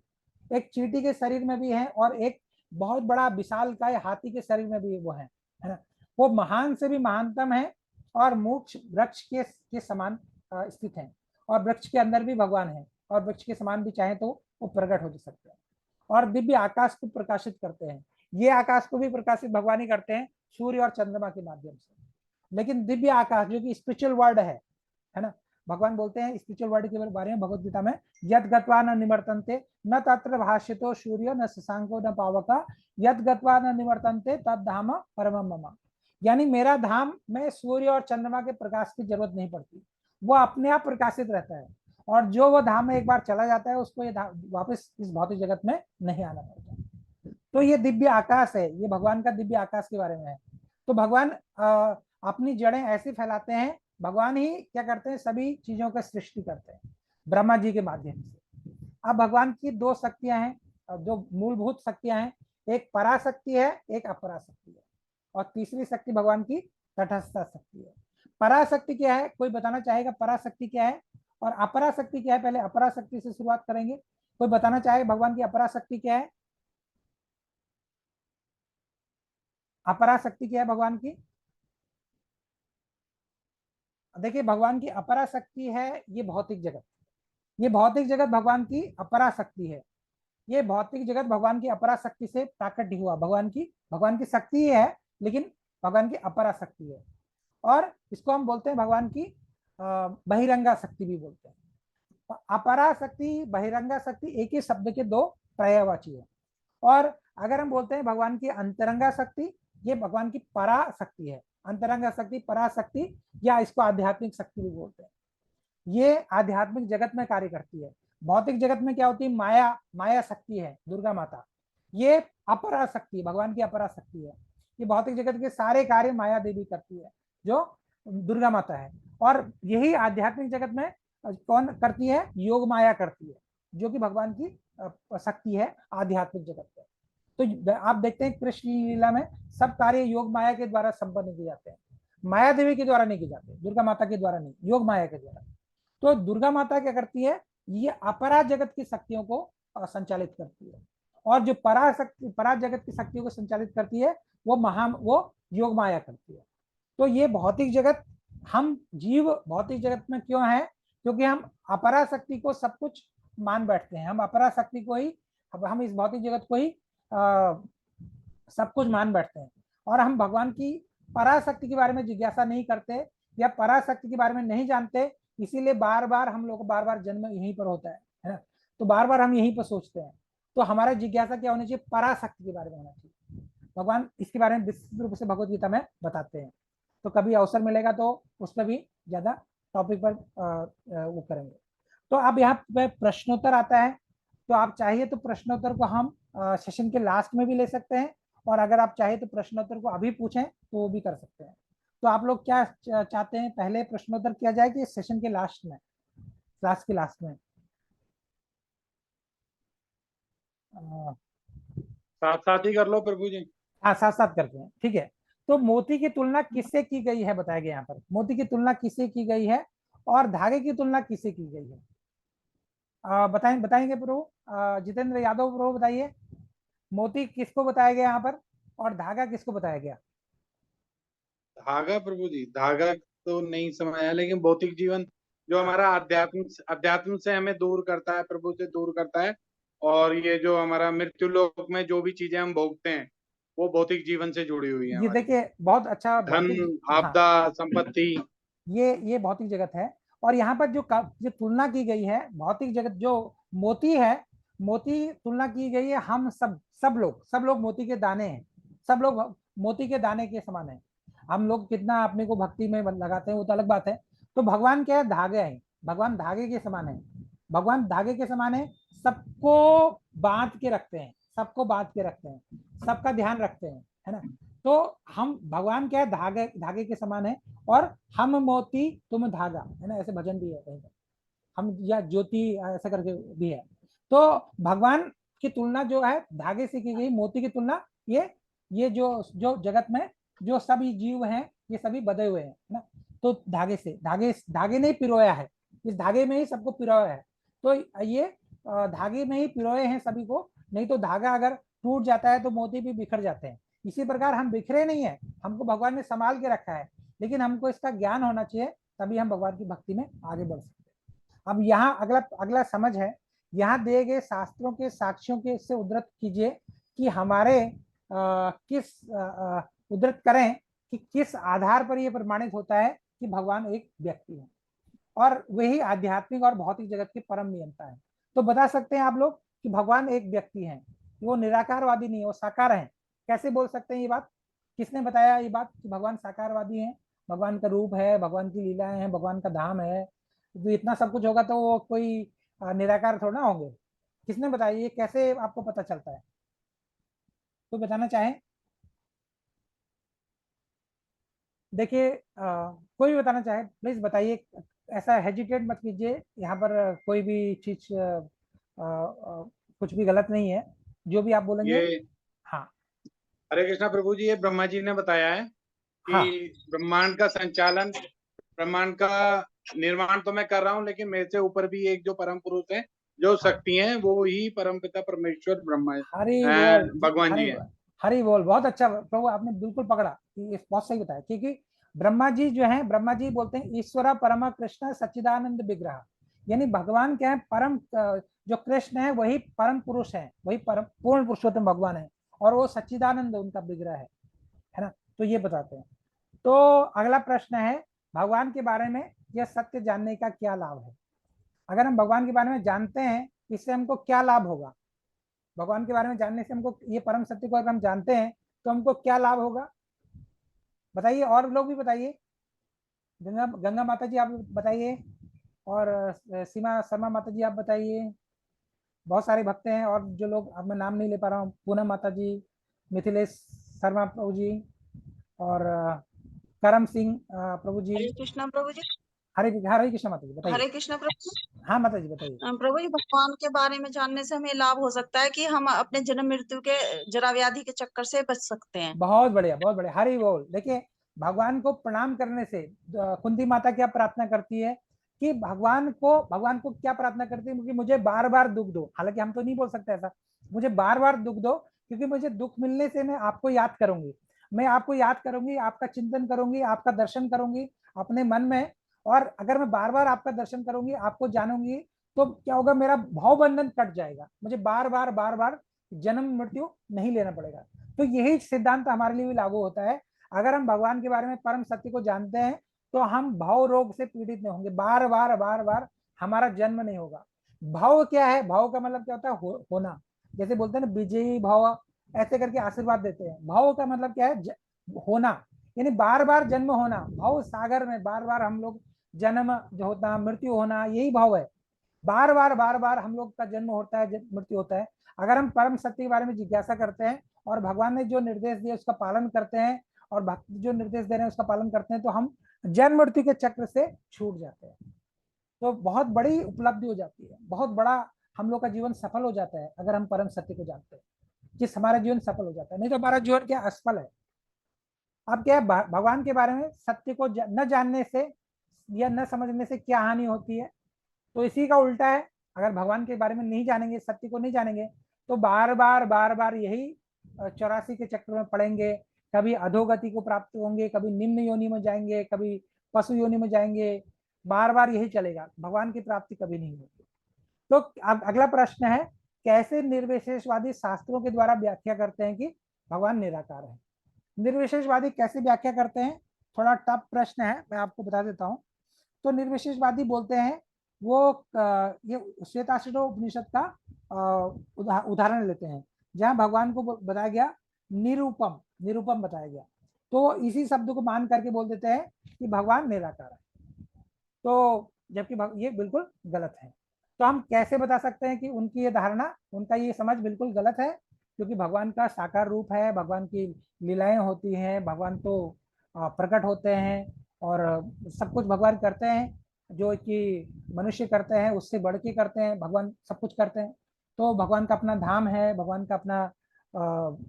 एक चींटी के शरीर में भी है और एक बहुत बड़ा विशालकाय हाथी के शरीर में भी वो है ना। वो महान से भी महानतम है और मोक्ष वृक्ष के समान स्थित है, और वृक्ष के अंदर भी भगवान है, और वृक्ष के समान भी चाहे तो वो प्रकट हो सकते हैं और दिव्य आकाश को प्रकाशित करते हैं। ये आकाश को भी प्रकाशित भगवान ही करते हैं सूर्य और चंद्रमा के माध्यम से। लेकिन दिव्य आकाश जो कि स्पिरिचुअल वर्ल्ड है ना, भगवान बोलते हैं स्पिरिचुअल वर्ल्ड के बारे में भगवत गीता में, यद गत्वा न निवर्तन्ते न तत्र भाष्यतो सूर्य न शशांको न पावका यद गत्वा न निवर्तन्ते तद धाम परमम मम। यानी मेरा धाम में सूर्य और चंद्रमा के प्रकाश की जरूरत नहीं पड़ती, वो अपने आप प्रकाशित रहता है, और जो वो धाम में एक बार चला जाता है उसको ये वापस इस भौतिक जगत में नहीं आना पड़ता। तो ये दिव्य आकाश है, ये भगवान का दिव्य आकाश के बारे में है। तो भगवान अपनी जड़ें ऐसी फैलाते हैं, भगवान ही क्या करते हैं, सभी चीजों का सृष्टि करते हैं ब्रह्मा जी के माध्यम से। अब भगवान की दो शक्तियां हैं, जो मूलभूत शक्तियां हैं, एक पराशक्ति है, एक अपराशक्ति है, और तीसरी शक्ति भगवान की तटस्थ शक्ति है। पराशक्ति क्या है, कोई बताना चाहेगा पराशक्ति क्या है और अपराशक्ति क्या है? पहले अपराशक्ति से शुरुआत करेंगे। कोई बताना चाहेगा भगवान की अपराशक्ति क्या है? अपराशक्ति क्या है भगवान की? देखिए, भगवान की अपराशक्ति है ये भौतिक जगत, ये भौतिक जगत भगवान की अपराशक्ति है। ये भौतिक जगत भगवान की अपराशक्ति से प्राकट्य हुआ, भगवान की शक्ति है लेकिन भगवान की अपराशक्ति है। और इसको हम बोलते हैं भगवान की बहिरंगा शक्ति भी बोलते हैं। अपरा शक्ति, बहिरंगा शक्ति एक ही शब्द के दो पर्यायवाची है। और अगर हम बोलते हैं भगवान की अंतरंगा शक्ति, ये भगवान की परा शक्ति है। अंतरंगा शक्ति, परा शक्ति, या इसको आध्यात्मिक शक्ति भी बोलते हैं। ये आध्यात्मिक जगत में कार्य करती है। भौतिक जगत में क्या होती है? माया शक्ति है, दुर्गा माता, ये अपरा शक्ति, भगवान की अपरा शक्ति है। ये भौतिक जगत के सारे कार्य माया देवी करती है, जो दुर्गा माता है। और यही आध्यात्मिक जगत में कौन करती है? योग माया करती है, जो कि भगवान की शक्ति है आध्यात्मिक जगत में। तो आप देखते हैं कृष्ण लीला में सब कार्य योग माया के द्वारा संपन्न किए जाते हैं, माया देवी के द्वारा नहीं किए जाते, दुर्गा माता के द्वारा नहीं, योग माया के द्वारा। तो दुर्गा माता क्या करती है? ये अपरा जगत की शक्तियों को संचालित करती है, और जो परा जगत की शक्तियों को संचालित करती है वो योग माया करती है। तो ये भौतिक जगत, हम जीव भौतिक जगत में क्यों है? क्योंकि हम अपरा शक्ति को सब कुछ मान बैठते हैं, हम अपरा शक्ति को ही, हम इस भौतिक जगत को ही सब कुछ मान बैठते हैं, और हम भगवान की पराशक्ति के बारे में जिज्ञासा नहीं करते या पराशक्ति के बारे में नहीं जानते। इसीलिए बार बार हम लोग बार बार जन्म यहीं पर होता है ना, तो बार बार हम यहीं पर सोचते हैं। तो हमारा जिज्ञासा क्या होनी चाहिए? पराशक्ति के बारे में होना चाहिए। भगवान इसके बारे में विस्तृत रूप से भगवत गीता में बताते हैं, तो कभी अवसर मिलेगा तो उस पर भी ज्यादा टॉपिक पर वो करेंगे। तो अब यहाँ पे प्रश्नोत्तर आता है, तो आप चाहिए तो प्रश्नोत्तर को हम सेशन के लास्ट में भी ले सकते हैं, और अगर आप चाहे तो प्रश्नोत्तर को अभी पूछें तो वो भी कर सकते हैं। तो आप लोग क्या चाहते हैं, पहले प्रश्नोत्तर किया जाए कि सेशन के लास्ट में, क्लास के लास्ट में? साथ साथ ही कर लो प्रभु जी। हाँ, साथ साथ करते हैं, ठीक है। तो मोती की तुलना किससे की गई है बताया गया यहाँ पर, मोती की तुलना किससे की गई है और धागे की तुलना किससे की गई है? बताएंगे प्रभु? जितेंद्र यादव प्रभु बताइए, मोती किसको बताया गया यहाँ पर और धागा किसको बताया गया? धागा प्रभु जी, धागा तो नहीं समझ आया, लेकिन भौतिक जीवन जो हमारा अध्यात्म अध्यात्म से हमें दूर करता है, प्रभु से दूर करता है, और ये जो हमारा मृत्यु लोक में जो भी चीजें हम भोगते हैं वो भौतिक जीवन से जुड़ी हुई है ये हमारी। देखिए बहुत अच्छा धन, भौतिक, हाँ, आपदा, संपत्ति। ये भौतिक जगत है। और यहाँ पर जो तुलना की गई है भौतिक जगत, जो मोती है, मोती तुलना की गई है, हम सब लोग मोती के दाने हैं, सब लोग मोती के दाने के समान है। हम लोग कितना अपने को भक्ति में लगाते हैं वो तो अलग बात है। तो भगवान क्या है, धागे हैं, भगवान धागे के समान है, भगवान धागे के समान है, सबको बांध के रखते हैं, सबको बांध के रखते हैं, सबका ध्यान रखते हैं, है ना। तो हम भगवान क्या है, धागे धागे के समान है, और हम मोती तुम धागा, है ना, ऐसे भजन भी है कहीं पर, हम या ज्योति ऐसा करके भी है। तो भगवान की तुलना जो है धागे से की गई, मोती की तुलना ये जो जो जगत में जो सभी जीव हैं ये सभी बधे हुए हैं ना, तो धागे से, धागे ने ही पिरोया है, इस धागे में ही सबको पिरोया है। तो ये धागे में ही पिरोए हैं सभी को, नहीं तो धागा अगर टूट जाता है तो मोती भी बिखर जाते हैं। इसी प्रकार हम बिखरे नहीं है, हमको भगवान ने संभाल के रखा है, लेकिन हमको इसका ज्ञान होना चाहिए, तभी हम भगवान की भक्ति में आगे बढ़ सकते हैं। अब यहाँ अगला अगला समझ है, यहाँ दिए गए शास्त्रों के साक्ष्यों के से उद्धृत कीजिए कि हमारे उद्धृत करें कि किस आधार पर यह प्रमाणित होता है कि भगवान एक व्यक्ति है और वही आध्यात्मिक और भौतिक जगत के परम नियंता है। तो बता सकते हैं आप लोग कि भगवान एक व्यक्ति है, वो निराकारवादी नहीं है, वो साकार है। कैसे बोल सकते हैं ये बात, किसने बताया ये बात कि भगवान साकारवादी है, भगवान का रूप है, भगवान की लीलाएं हैं, भगवान का धाम है, तो इतना सब कुछ होगा तो वो कोई निराकार थोड़ा ना होंगे। किसने बताया, ये कैसे आपको पता चलता है, तो बताना चाहे। देखिए कोई भी बताना चाहे प्लीज बताइए, ऐसा हेजिटेट मत कीजिए, यहाँ पर कोई भी चीज कुछ भी गलत नहीं है, जो भी आप बोलेंगे। ये हाँ हरे कृष्णा प्रभु जी, ये ब्रह्मा जी ने बताया है हाँ कि ब्रह्मांड का संचालन, ब्रह्मांड का निर्माण तो मैं कर रहा हूँ, लेकिन मेरे से ऊपर भी एक जो परम पुरुष है, जो हाँ, शक्ति है, वो ही परम पिता परमेश्वर ब्रह्मा हरि बोल, भगवान हरि जी है। बोल, हरि बोल, बहुत अच्छा प्रभु, आपने बिल्कुल पकड़ा, ये बहुत सही बताया। क्योंकि ब्रह्मा जी जो है, ब्रह्मा जी बोलते हैं ईश्वरा परम कृष्ण सच्चिदानंद विग्रह, यानी भगवान क्या है, परम जो कृष्ण है वही परम पुरुष है, वही परम पूर्ण पुरुषोत्तम भगवान है, और वो सच्चिदानंद उनका विग्रह है ना। तो ये बताते हैं। तो अगला प्रश्न है, भगवान के बारे में यह सत्य जानने का क्या लाभ है। अगर हम भगवान के बारे में जानते हैं, इससे हमको क्या लाभ होगा, भगवान के बारे में जानने से हमको, ये परम सत्य को अगर हम जानते हैं तो हमको क्या लाभ होगा, बताइए। और लोग भी बताइए, गंगा गंगा माता जी आप बताइए, और सीमा शर्मा माता जी आप बताइए, बहुत सारे भक्त हैं, और जो लोग, अब मैं नाम नहीं ले पा रहा हूँ, पूनम माता जी, मिथिलेश शर्मा प्रभु जी, और करम सिंह प्रभु जी, हरे कृष्णा प्रभु जी। हरे कृष्ण माता जी बताइए। हरे कृष्णा प्रभु जी। हाँ माता जी बताइए। प्रभु जी, भगवान के बारे में जानने से हमें लाभ हो सकता है कि हम अपने जन्म मृत्यु के जरा व्याधि के चक्कर से बच सकते हैं। बहुत बढ़िया, बहुत बढ़िया, हरि बोल। देखिए भगवान को प्रणाम करने से कुंती माता क्या प्रार्थना करती है कि भगवान को क्या प्रार्थना करती है कि मुझे बार बार दुख दो, हालांकि हम तो नहीं बोल सकते ऐसा, मुझे बार बार दुख दो, क्योंकि मुझे दुख मिलने से मैं आपको याद करूंगी, मैं आपको याद करूंगी, आपका चिंतन करूंगी, आपका दर्शन करूंगी अपने मन में, और अगर मैं बार बार आपका दर्शन करूंगी, आपको जानूंगी, तो क्या होगा, मेरा भाव बंधन कट जाएगा, मुझे बार बार जन्म मृत्यु नहीं लेना पड़ेगा। तो यही सिद्धांत हमारे लिए भी लागू होता है। अगर हम भगवान के बारे में परम सत्य को जानते हैं तो हम भाव रोग से पीड़ित नहीं होंगे, बार बार हमारा जन्म नहीं होगा। भाव क्या है, भाव का मतलब क्या होता है, होना, जैसे बोलते हैं ना विजयी भाव, ऐसे करके आशीर्वाद देते हैं। भाव का मतलब क्या है, होना, यानी बार बार जन्म होना, भाव सागर में बार बार हम लोग जन्म जो होता, मृत्यु होना, यही भाव है। बार बार हम लोग का जन्म होता है, मृत्यु होता है। अगर हम परम सत्य के बारे में जिज्ञासा करते हैं और भगवान ने जो निर्देश दिए उसका पालन करते हैं, और भक्त जो निर्देश दे रहे हैं उसका पालन करते हैं, तो हम जन्म मृत्यु के चक्र से छूट जाते हैं। तो बहुत बड़ी उपलब्धि हो जाती है, बहुत बड़ा हम लोग का जीवन सफल हो जाता है अगर हम परम सत्य को जानते हैं, जिस हमारा जीवन सफल हो जाता है, नहीं तो हमारा जीवन क्या असफल है। अब क्या है, भगवान के बारे में सत्य को न जानने से या न समझने से क्या हानि होती है, तो इसी का उल्टा है। अगर भगवान के बारे में नहीं जानेंगे, सत्य को नहीं जानेंगे, तो बार बार यही 84 के चक्र में पड़ेंगे, कभी अधोगति को प्राप्त होंगे, कभी निम्न योनि में जाएंगे, कभी पशु योनि में जाएंगे, बार बार यही चलेगा, भगवान की प्राप्ति कभी नहीं होगी। तो अब अगला प्रश्न है कैसे निर्विशेषवादी शास्त्रों के द्वारा व्याख्या करते हैं कि भगवान निराकार है। निर्विशेषवादी कैसे व्याख्या करते हैं, थोड़ा टफ प्रश्न है, मैं आपको बता देता हूँ। तो निर्विशेषवादी बोलते हैं वो ये श्वेताश्वतरों उपनिषद का उदाहरण लेते हैं, जहां भगवान को बताया गया निरूपम, निरूपम बताया गया, तो इसी शब्द को मान करके बोल देते हैं कि भगवान निराकार है। तो जबकि ये बिल्कुल गलत है। तो हम कैसे बता सकते हैं कि उनकी ये धारणा, उनका ये समझ बिल्कुल गलत है, क्योंकि भगवान का साकार रूप है, भगवान की लीलाएं होती हैं, भगवान तो प्रकट होते हैं और सब कुछ भगवान करते हैं, जो कि मनुष्य करते हैं उससे बढ़ के करते हैं, भगवान सब कुछ करते हैं। तो भगवान का अपना धाम है, भगवान का अपना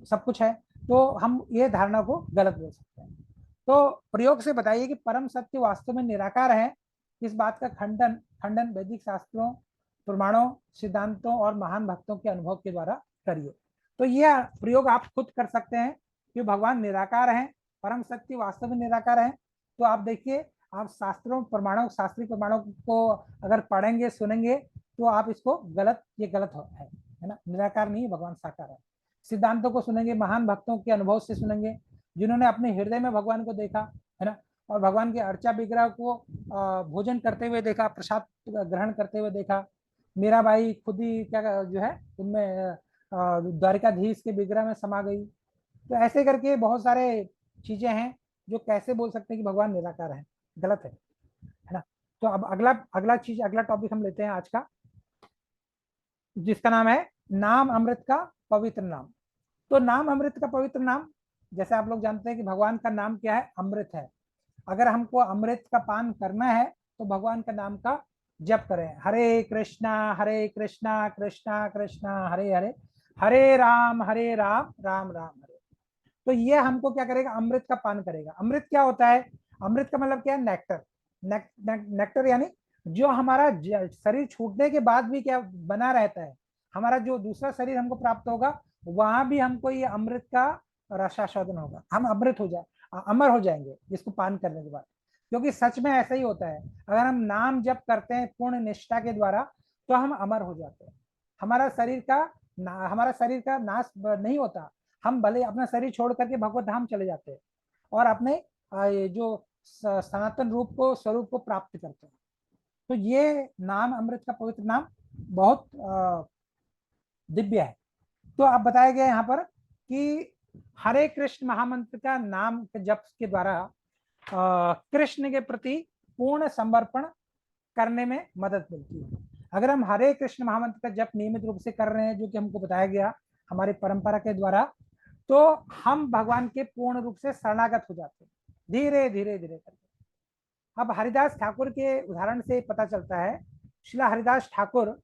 सब कुछ है, तो हम ये धारणा को गलत बोल सकते हैं। तो प्रयोग से बताइए कि परम सत्य वास्तव में निराकार है। इस बात का खंडन वैदिक शास्त्रों, प्रमाणों, सिद्धांतों और महान भक्तों के अनुभव के द्वारा करिए। तो यह प्रयोग आप खुद कर सकते हैं कि भगवान निराकार हैं, परम सत्य वास्तव में निराकार है। तो आप देखिए, आप शास्त्रों प्रमाणों, शास्त्रीय प्रमाणों को अगर पढ़ेंगे सुनेंगे तो आप इसको गलत, ये गलत है ना, निराकार नहीं, भगवान साकार है। सिद्धांतों को सुनेंगे, महान भक्तों के अनुभव से सुनेंगे, जिन्होंने अपने हृदय में भगवान को देखा है ना, और भगवान के अर्चा विग्रह को भोजन करते हुए देखा, प्रसाद ग्रहण करते हुए देखा। मीराबाई खुद ही क्या जो है उनमें द्वारिकाधीश के विग्रह में समा गई। तो ऐसे करके बहुत सारे चीजें हैं जो कैसे बोल सकते हैं कि भगवान निराकार है, गलत है ना। तो अब अगला टॉपिक हम लेते हैं आज का, जिसका नाम है नाम अमृत का पवित्र नाम। तो नाम अमृत का पवित्र नाम, जैसे आप लोग जानते हैं कि भगवान का नाम क्या है, अमृत है। अगर हमको अमृत का पान करना है तो भगवान का नाम का जप करें, हरे कृष्णा कृष्णा कृष्णा हरे हरे, हरे राम राम राम हरे। तो ये हमको क्या करेगा, अमृत का पान करेगा। अमृत क्या होता है, अमृत का मतलब क्या है, नेक्टर। नेक्टर यानी जो हमारा शरीर छूटने के बाद भी क्या बना रहता है, हमारा जो दूसरा शरीर हमको प्राप्त होगा वहां भी हमको ये अमृत का रसास्वादन होगा, हम अमृत हो जाए, अमर हो जाएंगे इसको पान करने के बाद। क्योंकि सच में ऐसा ही होता है, अगर हम नाम जप करते हैं पूर्ण निष्ठा के द्वारा तो हम अमर हो जाते हैं। हमारा शरीर का नाश नहीं होता, हम भले अपना शरीर छोड़ करके भगवत धाम चले जाते हैं और अपने जो सनातन रूप को, स्वरूप को प्राप्त करते हैं। तो ये नाम अमृत का पवित्र नाम बहुत दिव्य है। तो आप बताया गया यहाँ पर कि हरे कृष्ण महामंत्र का नाम के जप के द्वारा कृष्ण के प्रति पूर्ण समर्पण करने में मदद मिलती है। अगर हम हरे कृष्ण महामंत्र का जप नियमित रूप से कर रहे हैं, जो कि हमको बताया गया हमारी परंपरा के द्वारा, तो हम भगवान के पूर्ण रूप से शरणागत हो जाते हैं, धीरे धीरे धीरे करके। अब हरिदास ठाकुर के उदाहरण से पता चलता है, श्रीला हरिदास ठाकुर,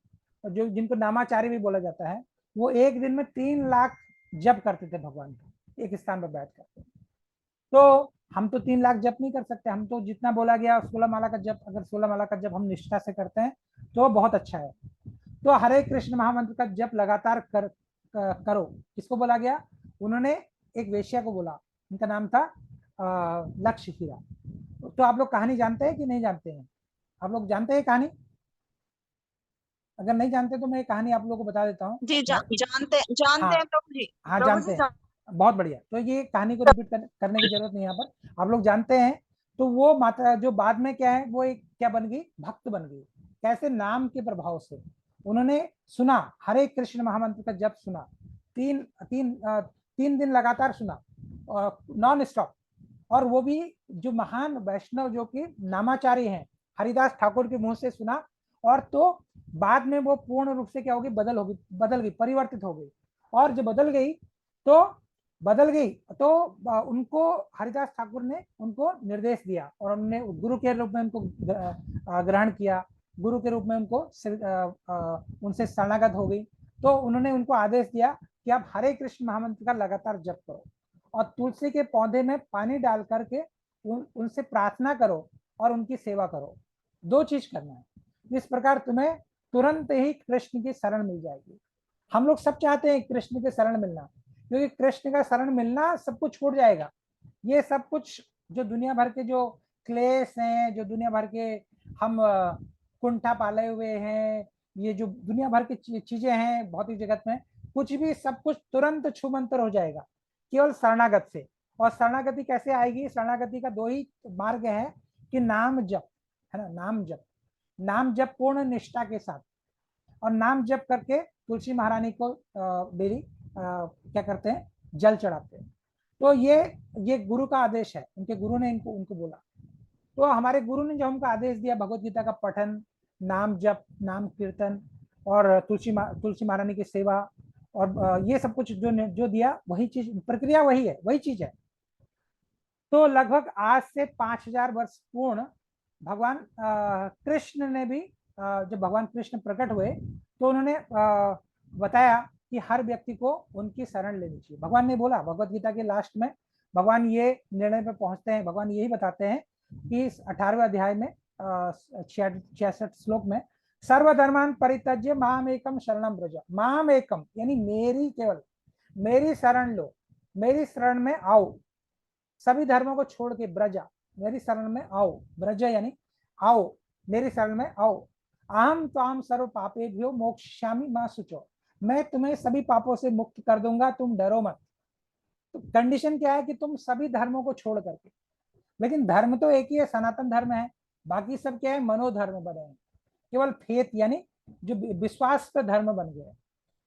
जो जिनको नामाचार्य भी बोला जाता है, वो एक दिन में 3 लाख जप करते थे भगवान का, एक स्थान पर बैठ कर। तो हम तो 3 लाख जप नहीं कर सकते, हम तो जितना बोला गया 16 माला का जप, अगर 16 माला का जप हम निष्ठा से करते हैं तो बहुत अच्छा है। तो हरे कृष्ण महामंत्र का जप लगातार करो, किसको बोला गया, उन्होंने एक वेश्या को बोला, उनका नाम था लक्ष्य हीरा। तो आप लोग कहानी जानते हैं कि नहीं जानते हैं, आप लोग जानते हैं कहानी? अगर नहीं जानते तो मैं कहानी आप लोगों को बता देता हूँ। जी जानते हाँ, हैं प्रभु जी। हाँ प्रभु जानते जी हैं, बहुत बढ़िया। तो ये कहानी को रिपीट करने की जरूरत नहीं, यहाँ पर आप लोग जानते हैं। तो वो माता जो बाद में क्या है, वो एक क्या बन गई, भक्त बन गई। कैसे, नाम के प्रभाव से उन्होंने सुना, हरे कृष्ण महामंत्र का जप सुना, 3 दिन लगातार सुना, नॉन स्टॉप। और वो भी जो महान वैष्णव जो कि नामाचार्य हैं, हरिदास ठाकुर के मुंह से सुना, और तो बाद में वो पूर्ण रूप से क्या होगी, बदल गई, परिवर्तित हो गई। और जब बदल गई तो उनको हरिदास ठाकुर ने उनको निर्देश दिया और उन्होंने गुरु के रूप में उनको ग्रहण किया, गुरु के रूप में उनको उनसे शरणागत हो गई। तो उन्होंने उनको आदेश दिया कि आप हरे कृष्ण महामंत्र का लगातार जप करो और तुलसी के पौधे में पानी डाल करके उनसे प्रार्थना करो और उनकी सेवा करो। 2 चीज करना है, इस प्रकार तुम्हें तुरंत ही कृष्ण की शरण मिल जाएगी। हम लोग सब चाहते हैं कृष्ण के शरण मिलना, क्योंकि कृष्ण का शरण मिलना सब कुछ छूट जाएगा। ये सब कुछ जो दुनिया भर के जो क्लेश हैं, जो दुनिया भर के हम कुंठा पाले हुए हैं, ये जो दुनिया भर की चीजें हैं भौतिक जगत में, कुछ भी सब कुछ तुरंत छूमंतर हो जाएगा केवल शरणागत से। और शरणागति कैसे आएगी? शरणागति का दो ही मार्ग है कि नाम जप, है ना, नाम जप, नाम जप पूर्ण निष्ठा के साथ। और नाम जप करके तुलसी महारानी को डेली क्या करते हैं, जल चढ़ाते हैं। तो ये गुरु का आदेश है, उनके गुरु ने उनको बोला। तो हमारे गुरु ने जो हमको आदेश दिया भगवत गीता का पठन, नाम जप, नाम कीर्तन और तुलसी महारानी की सेवा और ये सब कुछ जो दिया, वही चीज, प्रक्रिया वही है, वही चीज है। तो लगभग आज से 5000 वर्ष पूर्ण भगवान कृष्ण ने भी जब भगवान कृष्ण प्रकट हुए तो उन्होंने बताया कि हर व्यक्ति को उनकी शरण लेनी चाहिए। भगवान ने बोला भगवत गीता के लास्ट में, भगवान ये निर्णय पे पहुंचते हैं, भगवान यही बताते हैं कि इस 18वें अध्याय में 66 श्लोक में, सर्वधर्मान परित्यज्य माम एकम शरणम व्रज। माम एकम यानी मेरी, केवल मेरी शरण लो, मेरी शरण में आओ, सभी धर्मों को छोड़ के ब्रजा, मेरी शरण में आओ, ब्रज यानी आओ, मेरी शरण में आओ। अहम त्वाम सर्व पापेभ्यो मोक्षयामि मा शुचो, मैं तुम्हें सभी पापों से मुक्त कर दूंगा, तुम डरो मत। तो कंडीशन क्या है कि तुम सभी धर्मों को छोड़ करके, लेकिन धर्म तो एक ही है, सनातन धर्म है, बाकी सब क्या है, मनोधर्म बने हैं। केवल फेथ यानी जो विश्वास पे धर्म बन गया है।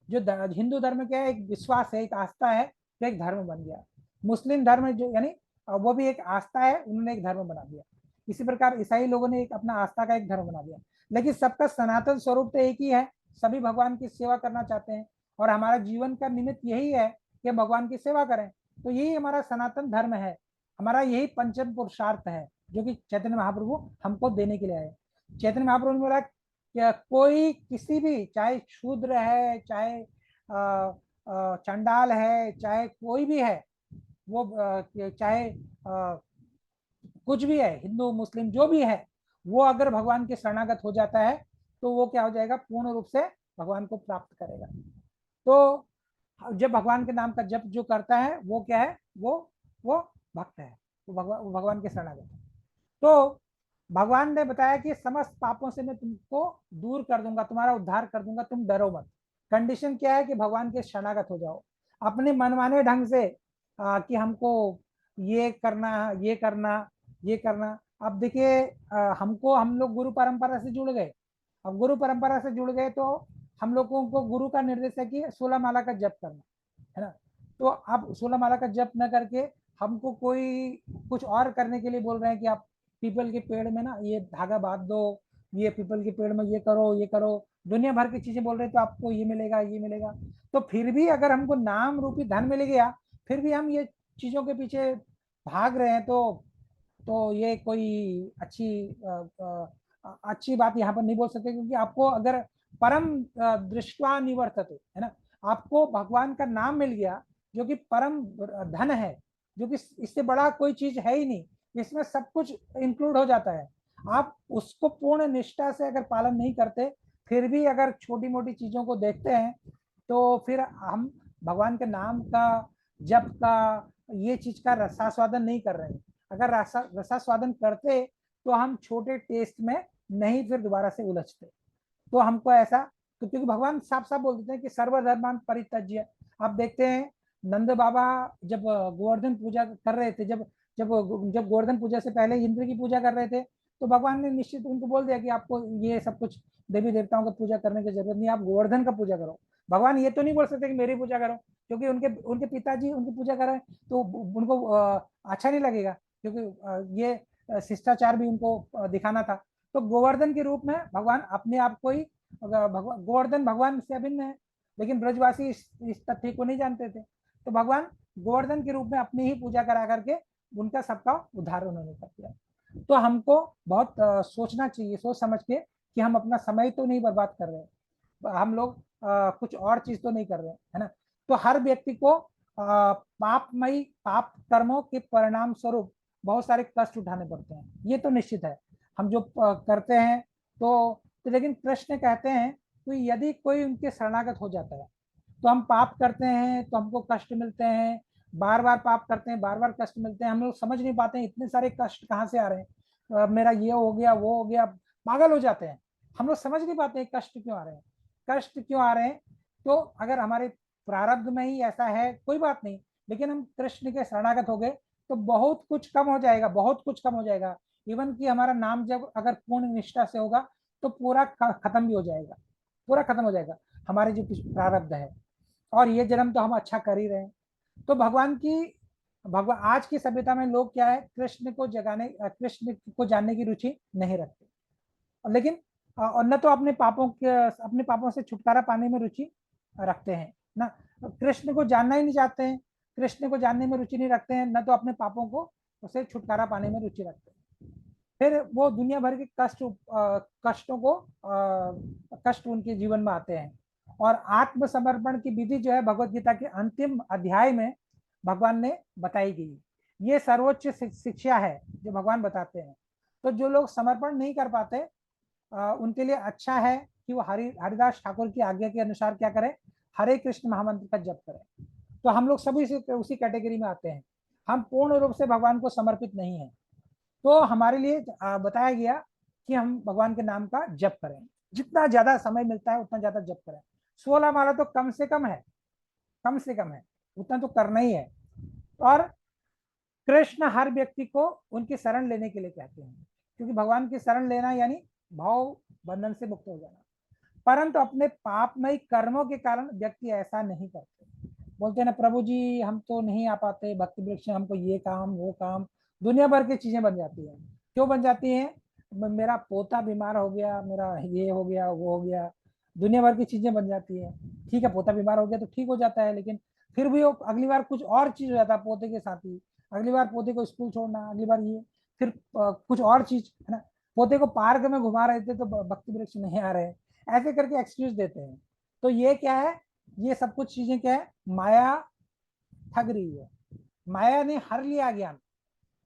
जो हिंदू धर्म क्या है, एक विश्वास है, एक आस्था है, तो एक धर्म बन गया। मुस्लिम धर्म जो यानी वो भी एक आस्था है, उन्होंने एक धर्म बना दिया। इसी प्रकार ईसाई लोगों ने एक अपना आस्था का एक धर्म बना दिया। लेकिन सबका सनातन स्वरूप तो एक ही है, सभी भगवान की सेवा करना चाहते हैं और हमारा जीवन का निमित्त यही है कि भगवान की सेवा करें। तो यही हमारा सनातन धर्म है, हमारा यही पंचम पुरुषार्थ है जो कि चैतन्य महाप्रभु हमको देने के लिए आए। चैतन्य महाप्रभु ने बोला कि कोई किसी भी, चाहे शूद्र है, चाहे चंडाल है, चाहे कोई भी है, वो चाहे कुछ भी है, हिंदू मुस्लिम जो भी है, वो अगर भगवान के शरणागत हो जाता है तो वो क्या हो जाएगा, पूर्ण रूप से भगवान को प्राप्त करेगा। तो जब भगवान के नाम का जप जो करता है वो क्या है, वो भक्त है, वो भगवान के शरणागत है। तो भगवान ने बताया कि समस्त पापों से मैं तुमको दूर कर दूंगा, तुम्हारा उद्धार कर दूंगा, तुम डरो मत। कंडीशन क्या है कि भगवान के शरणागत हो जाओ। अपने मनमाने ढंग से कि हमको ये करना, ये करना, ये करना। अब देखिए हम लोग गुरु परंपरा से जुड़ गए। अब गुरु परंपरा से जुड़ गए तो हम लोगों को गुरु का निर्देश है कि 16 माला का जप करना, है ना। तो आप 16 माला का जप न करके हमको कोई कुछ और करने के लिए बोल रहे हैं कि आप पीपल के पेड़ में ना ये धागा बांध दो, ये पीपल के पेड़ में ये करो, ये करो, दुनिया भर की चीजें बोल रहे हैं, तो आपको ये मिलेगा, ये मिलेगा। तो फिर भी अगर हमको नाम रूपी धन मिल गया, फिर भी हम ये चीजों के पीछे भाग रहे हैं, तो ये कोई अच्छी बात यहाँ पर नहीं बोल सकते। क्योंकि आपको अगर परम दृष्टवा निवर्तते, है ना, आपको भगवान का नाम मिल गया जो कि परम धन है, जो कि इससे बड़ा कोई चीज है ही नहीं, इसमें सब कुछ इंक्लूड हो जाता है। आप उसको पूर्ण निष्ठा से अगर पालन नहीं करते, फिर भी अगर छोटी मोटी चीजों को देखते हैं, तो फिर हम भगवान के नाम का, जप का, ये चीज का रसास्वादन नहीं कर रहे हैं। अगर रसास्वादन करते तो हम छोटे टेस्ट में नहीं फिर दोबारा से उलझते। तो हमको ऐसा, तो क्योंकि भगवान साफ साफ बोल देते हैं कि सर्वधर्मान परित्यज्य। आप देखते हैं नंद बाबा जब गोवर्धन पूजा कर रहे थे, जब जब जब गोवर्धन पूजा से पहले इंद्र की पूजा कर रहे थे, तो भगवान ने निश्चित उनको बोल दिया कि आपको ये सब कुछ देवी देवताओं का पूजा करने की जरूरत नहीं, आप गोवर्धन का पूजा करो। भगवान ये तो नहीं बोल सकते कि मेरी पूजा करो, क्योंकि उनके पिताजी उनकी पूजा कर रहे हैं तो उनको अच्छा नहीं लगेगा, क्योंकि ये शिष्टाचार भी उनको दिखाना था। तो गोवर्धन के रूप में भगवान अपने आप को ही, गोवर्धन भगवान से अभिन्न है, लेकिन ब्रजवासी इस तथ्य को नहीं जानते थे। तो भगवान गोवर्धन के रूप में अपनी ही पूजा करा करके उनका सबका उद्धार उन्होंने कर दिया। तो हमको बहुत सोचना चाहिए, सोच समझ के कि हम अपना समय तो नहीं बर्बाद कर रहे, हम लोग कुछ और चीज तो नहीं कर रहे, है ना। तो हर व्यक्ति को पापमयी पाप कर्मों के परिणाम स्वरूप बहुत सारे कष्ट उठाने पड़ते हैं, ये तो निश्चित है। हम जो करते हैं तो लेकिन कृष्ण कहते हैं तो यदि कोई उनके शरणागत हो जाता है, तो हम पाप करते हैं तो हमको कष्ट मिलते हैं, बार बार पाप करते हैं, बार बार कष्ट मिलते हैं। हम लोग समझ नहीं पाते हैं इतने सारे कष्ट कहाँ से आ रहे हैं, मेरा ये हो गया, वो हो गया, पागल हो जाते हैं। हम लोग समझ नहीं पाते कष्ट क्यों आ रहे हैं, कष्ट क्यों आ रहे हैं। तो अगर हमारे प्रारब्ध में ही ऐसा है कोई बात नहीं, लेकिन हम कृष्ण के शरणागत हो गए तो बहुत कुछ कम हो जाएगा, बहुत कुछ कम हो जाएगा। इवन कि हमारा नाम जब अगर पूर्ण निष्ठा से होगा तो पूरा खत्म भी हो जाएगा, पूरा खत्म हो जाएगा हमारे जो प्रारब्ध है। और ये जन्म तो हम अच्छा कर ही रहे हैं। तो भगवान आज की सभ्यता में लोग क्या है, कृष्ण को जानने की रुचि नहीं रखते, लेकिन और न तो अपने पापों से छुटकारा पाने में रुचि रखते हैं ना, कृष्ण को जानना ही नहीं चाहते हैं, कृष्ण को जानने में रुचि नहीं रखते हैं, न तो अपने पापों को उसे छुटकारा पाने में रुचि रखते हैं। फिर वो दुनिया भर के कष्ट उनके जीवन में आते हैं। और आत्मसमर्पण की विधि जो है भगवत गीता के अंतिम अध्याय में भगवान ने बताई गई। ये सर्वोच्च शिक्षा है जो भगवान बताते हैं। तो जो लोग समर्पण नहीं कर पाते उनके लिए अच्छा है कि वो हरिदास ठाकुर की आज्ञा के अनुसार क्या करें, हरे कृष्ण महामंत्र का जप करें। तो हम लोग सभी उसी कैटेगरी में आते हैं, हम पूर्ण रूप से भगवान को समर्पित नहीं है। तो हमारे लिए बताया गया कि हम भगवान के नाम का जप करें, जितना ज्यादा समय मिलता है उतना ज्यादा जप करें। 16 माला तो कम से कम है, कम से कम है, उतना तो करना ही है। और कृष्ण हर व्यक्ति को उनकी शरण लेने के लिए कहते हैं, क्योंकि भगवान की शरण लेना यानी भाव बंधन से मुक्त हो जाना। परंतु अपने पापमय कर्मों के कारण व्यक्ति ऐसा नहीं करते, बोलते हैं ना प्रभु जी हम तो नहीं आ पाते भक्ति वृक्ष, हमको ये काम वो काम, दुनिया भर की चीजें बन जाती हैं। क्यों बन जाती हैं? मेरा पोता बीमार हो गया, मेरा ये हो गया वो हो गया, दुनिया भर की चीजें बन जाती है। ठीक है, पोता बीमार हो गया तो ठीक हो जाता है, लेकिन फिर भी वो अगली बार कुछ और चीज हो जाता है पोते के साथ ही, अगली बार पोते को स्कूल छोड़ना, अगली बार ये, फिर कुछ और चीज है ना, पोते को पार्क में घुमा रहे थे तो भक्ति वृक्ष नहीं आ रहे, ऐसे करके एक्सक्यूज देते हैं। तो ये क्या है, ये सब कुछ चीजें क्या है, माया ठग रही है, माया ने हर लिया ज्ञान।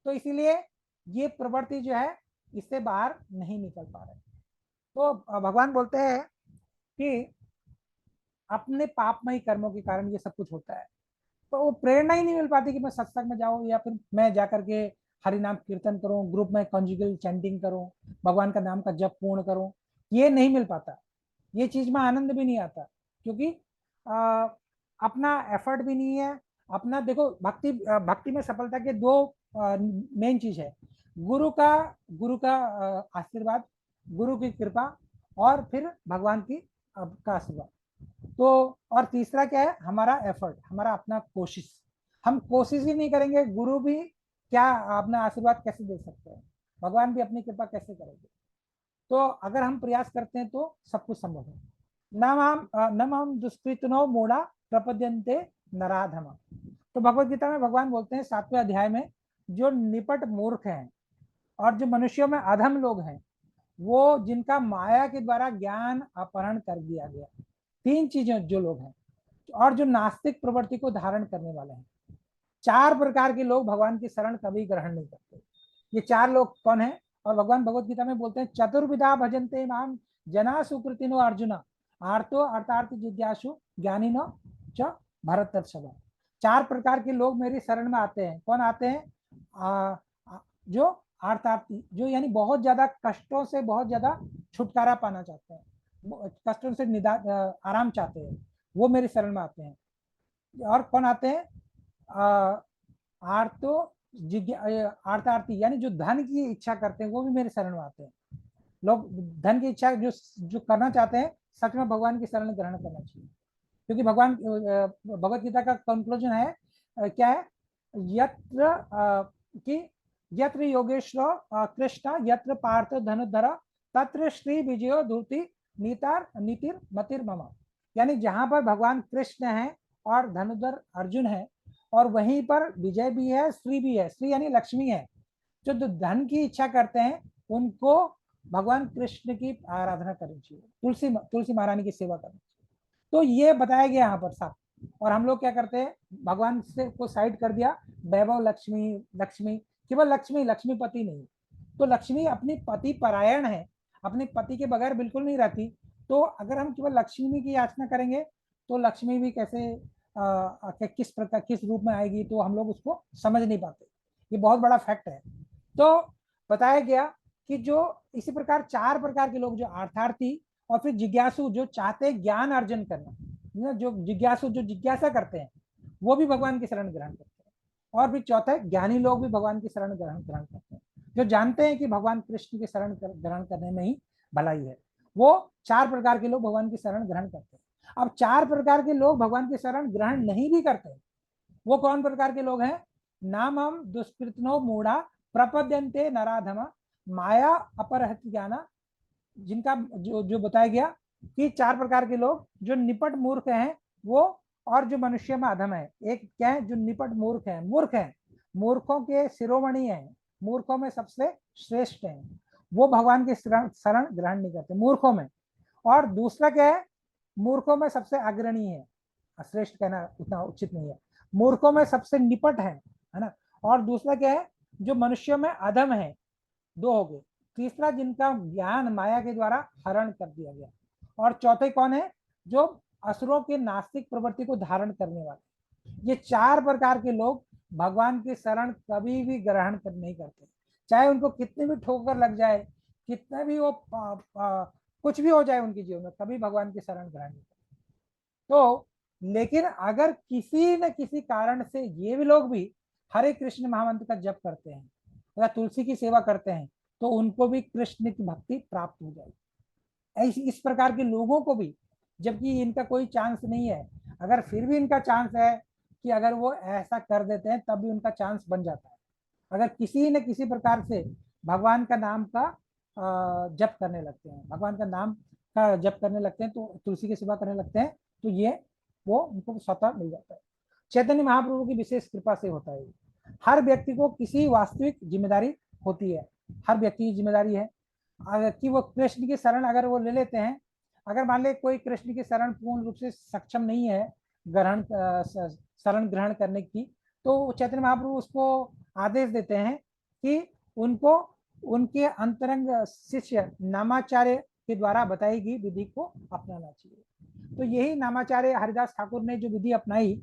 तो इसीलिए ये प्रवृत्ति जो है इससे बाहर नहीं निकल पा रहे। तो भगवान बोलते हैं कि अपने पापमय कर्मों के कारण ये सब कुछ होता है। तो वो प्रेरणा ही नहीं मिल पाती कि मैं सत्संग में जाऊं या फिर मैं जाकर के हरि नाम कीर्तन करूं, ग्रुप में कॉन्जुगल चैंटिंग करूं, भगवान का नाम का जप पूर्ण करूं, ये नहीं मिल पाता। ये चीज में आनंद भी नहीं आता, क्योंकि अपना एफर्ट भी नहीं है अपना। देखो भक्ति में सफलता के दो मेन चीज है, गुरु का आशीर्वाद, गुरु की कृपा, और फिर भगवान की का आशीर्वाद। तो और तीसरा क्या है, हमारा एफर्ट, हमारा अपना कोशिश। हम कोशिश ही नहीं करेंगे, गुरु भी क्या अपना आशीर्वाद कैसे दे सकते हैं, भगवान भी अपनी कृपा कैसे करेंगे। तो अगर हम प्रयास करते हैं तो सब कुछ संभव है। नम दुष्कृतनो मूढ़ा प्रपद्यन्ते नराधम। तो भगवत गीता में भगवान बोलते हैं 7वें अध्याय में, जो निपट मूर्ख हैं और जो मनुष्यों में अधम लोग हैं, वो जिनका माया के द्वारा ज्ञान अपहरण कर दिया गया, 3 चीजें जो लोग हैं, और जो नास्तिक प्रवृत्ति को धारण करने वाले हैं। 4 प्रकार के लोग भगवान की शरण कभी ग्रहण नहीं करते। ये 4 लोग कौन है? और भगवान भगवत गीता में बोलते हैं चतुर्विधा भजन्ते माम जना सुकृतिनो अर्जुन आर्तो अर्थार्थ जिज्ञासु ज्ञानिनो च भरतर्षभ। 4 प्रकार के लोग मेरी शरण में आते हैं। कौन आते हैं? जो अर्थार्थी, जो यानी बहुत ज्यादा कष्टों से बहुत ज्यादा छुटकारा पाना चाहते हैं, कष्टों से आराम चाहते हैं, वो मेरी शरण में आते हैं। और कौन आते हैं? अर्थार्थी यानी जो धन की इच्छा करते हैं, वो भी मेरे शरण में आते हैं। लोग धन की इच्छा जो करना चाहते हैं, सच में भगवान की शरण ग्रहण करना चाहिए, क्योंकि भगवान भगवत गीता का कंक्लूजन है क्या है, यत्र योगेश्वर कृष्ण यत्र पार्थ धनुधर तत्र श्री विजयो धूति नीतिर मतिर मम। यानी जहां पर भगवान कृष्ण है और धनुधर अर्जुन है, और वहीं पर विजय भी है, श्री भी है। श्री यानी लक्ष्मी है। जो धन की इच्छा करते हैं उनको भगवान कृष्ण की आराधना करनी चाहिए, तुलसी महारानी की सेवा करनी चाहिए। तो ये बताया गया यहाँ पर साथ। और हम लोग क्या करते हैं, भगवान से को साइड कर दिया, वैभव लक्ष्मी केवल लक्ष्मीपति नहीं। तो लक्ष्मी अपनी पति परायण है, अपने पति के बगैर बिल्कुल नहीं रहती। तो अगर हम केवल लक्ष्मी की याचना करेंगे तो लक्ष्मी भी कैसे किस प्रकार किस रूप में आएगी, तो हम लोग उसको समझ नहीं पाते। ये बहुत बड़ा फैक्ट है। तो बताया गया कि जो इसी प्रकार 4 प्रकार के लोग, जो अर्थार्थी और फिर जिज्ञासु जो चाहते हैं ज्ञान अर्जन करना, जो जिज्ञासु जो जिज्ञासा करते हैं वो भी भगवान की शरण ग्रहण करते हैं। और फिर चौथा है ज्ञानी लोग भी भगवान की शरण ग्रहण करते हैं, जो जानते हैं कि भगवान कृष्ण की शरण ग्रहण करने में ही भलाई है। वो 4 प्रकार के लोग भगवान की शरण ग्रहण करते हैं। अब 4 प्रकार के लोग भगवान की शरण ग्रहण नहीं भी करते, वो कौन प्रकार के लोग हैं? नामम दुष्कृतनो मूढ़ा प्रपद्यन्ते नराधम माया अपरहत ज्ञाना, जिनका जो बताया गया कि 4 प्रकार के लोग जो निपट मूर्ख हैं वो, और जो मनुष्य में अधम है। एक क्या है? जो निपट मूर्ख है, मूर्ख है, मूर्खों के शिरोमणि है, मूर्खों में सबसे श्रेष्ठ है, वो भगवान के शरण ग्रहण नहीं करते मूर्खों में। और दूसरा क्या है? मूर्खों में सबसे अग्रणी है, श्रेष्ठ कहना उतना उचित नहीं है, मूर्खों में सबसे निपट है ना। और दूसरा क्या है? जो मनुष्यों में अधम है, 2 हो गए। तीसरा जिनका ज्ञान माया के द्वारा हरण कर दिया गया। और चौथे कौन है? जो असुरों के नास्तिक प्रवृत्ति को धारण करने वाले। ये 4 प्रकार के लोग भगवान की शरण कभी भी ग्रहण नहीं करते, चाहे उनको कितनी भी ठोकर लग जाए, कितना भी वो कुछ भी हो जाए उनके जीवन में, कभी भगवान की शरण ग्रहण नहीं करते। तो लेकिन अगर किसी न किसी कारण से ये भी लोग भी हरे कृष्ण महामंत्र का जप करते हैं या तुलसी की सेवा करते हैं, तो उनको भी कृष्ण की भक्ति प्राप्त हो जाएगी। ऐसी इस प्रकार के लोगों को भी, जबकि इनका कोई चांस नहीं है, अगर फिर भी इनका चांस है कि अगर वो ऐसा कर देते हैं तब भी उनका चांस बन जाता है। अगर किसी न किसी प्रकार से भगवान का नाम का जप करने लगते हैं, भगवान का नाम का जप करने लगते हैं, तो तुलसी की सेवा करने लगते हैं, तो ये वो उनको स्वतः मिल जाता है। चैतन्य महाप्रभु की विशेष कृपा से होता है। हर व्यक्ति को किसी वास्तविक जिम्मेदारी होती है, हर व्यक्ति की जिम्मेदारी है कि वो कृष्ण की शरण अगर वो ले लेते हैं। अगर मान ले कोई कृष्ण की शरण पूर्ण रूप से सक्षम नहीं है शरण ग्रहण करने की, तो चैतन्य महाप्रभु उसको आदेश देते हैं कि उनको उनके अंतरंग शिष्य नामाचार्य के द्वारा बताई गई विधि को अपनाना चाहिए। तो यही नामाचार्य हरिदास ठाकुर ने जो विधि अपनाई,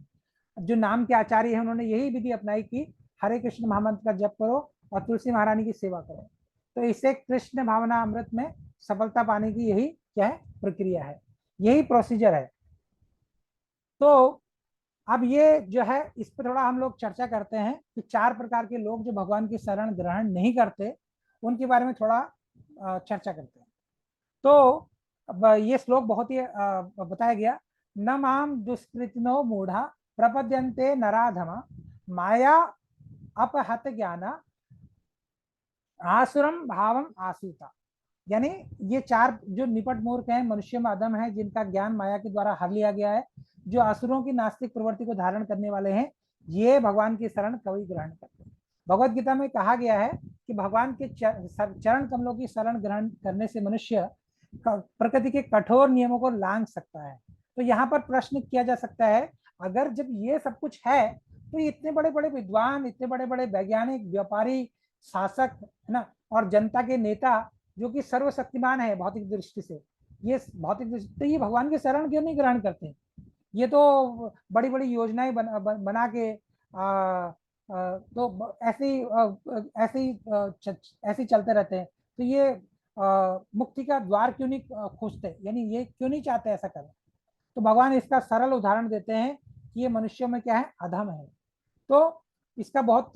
जो नाम के आचार्य हैं, उन्होंने यही विधि अपनाई कि हरे कृष्ण महामंत्र का जप करो और तुलसी महारानी की सेवा करो। तो इससे कृष्ण भावना अमृत में सफलता पाने की यही क्या है? प्रक्रिया है, यही प्रोसीजर है। तो अब ये जो है, इस पर थोड़ा हम लोग चर्चा करते हैं कि 4 प्रकार के लोग जो भगवान की शरण ग्रहण नहीं करते, उनके बारे में थोड़ा चर्चा करते हैं। तो अब ये श्लोक बहुत ही बताया गया, न माम दुष्कृतिनो मूढ़ा प्रपद्यन्ते नराधमा माया अपहत ज्ञाना आसुरम भावम आसीता। यानी ये 4 जो निपट मूर्ख हैं, मनुष्य में अधम है, जिनका ज्ञान माया के द्वारा हर लिया गया है, जो असुरों की नास्तिक प्रवृत्ति को धारण करने वाले हैं, ये भगवान की शरण कभी ग्रहण करते हैं। भगवत गीता में कहा गया है कि भगवान के चरण कमलों की शरण ग्रहण करने से मनुष्य प्रकृति के कठोर नियमों को लांघ सकता है। तो यहाँ पर प्रश्न किया जा सकता है, अगर जब ये सब कुछ है, तो इतने बड़े बड़े विद्वान, इतने बड़े बड़े वैज्ञानिक, व्यापारी, शासक है ना, और जनता के नेता जो कि सर्वशक्तिमान है भौतिक दृष्टि से, ये भौतिक दृष्टि, तो ये भगवान के शरण क्यों नहीं ग्रहण करते? ये तो बड़ी बड़ी योजनाएं बना के तो ऐसे चलते रहते हैं। तो ये मुक्ति का द्वार क्यों नहीं खोजते, यानी ये क्यों नहीं चाहते ऐसा करें? तो भगवान इसका सरल उदाहरण देते हैं कि ये मनुष्य में क्या है? अधम है। तो इसका बहुत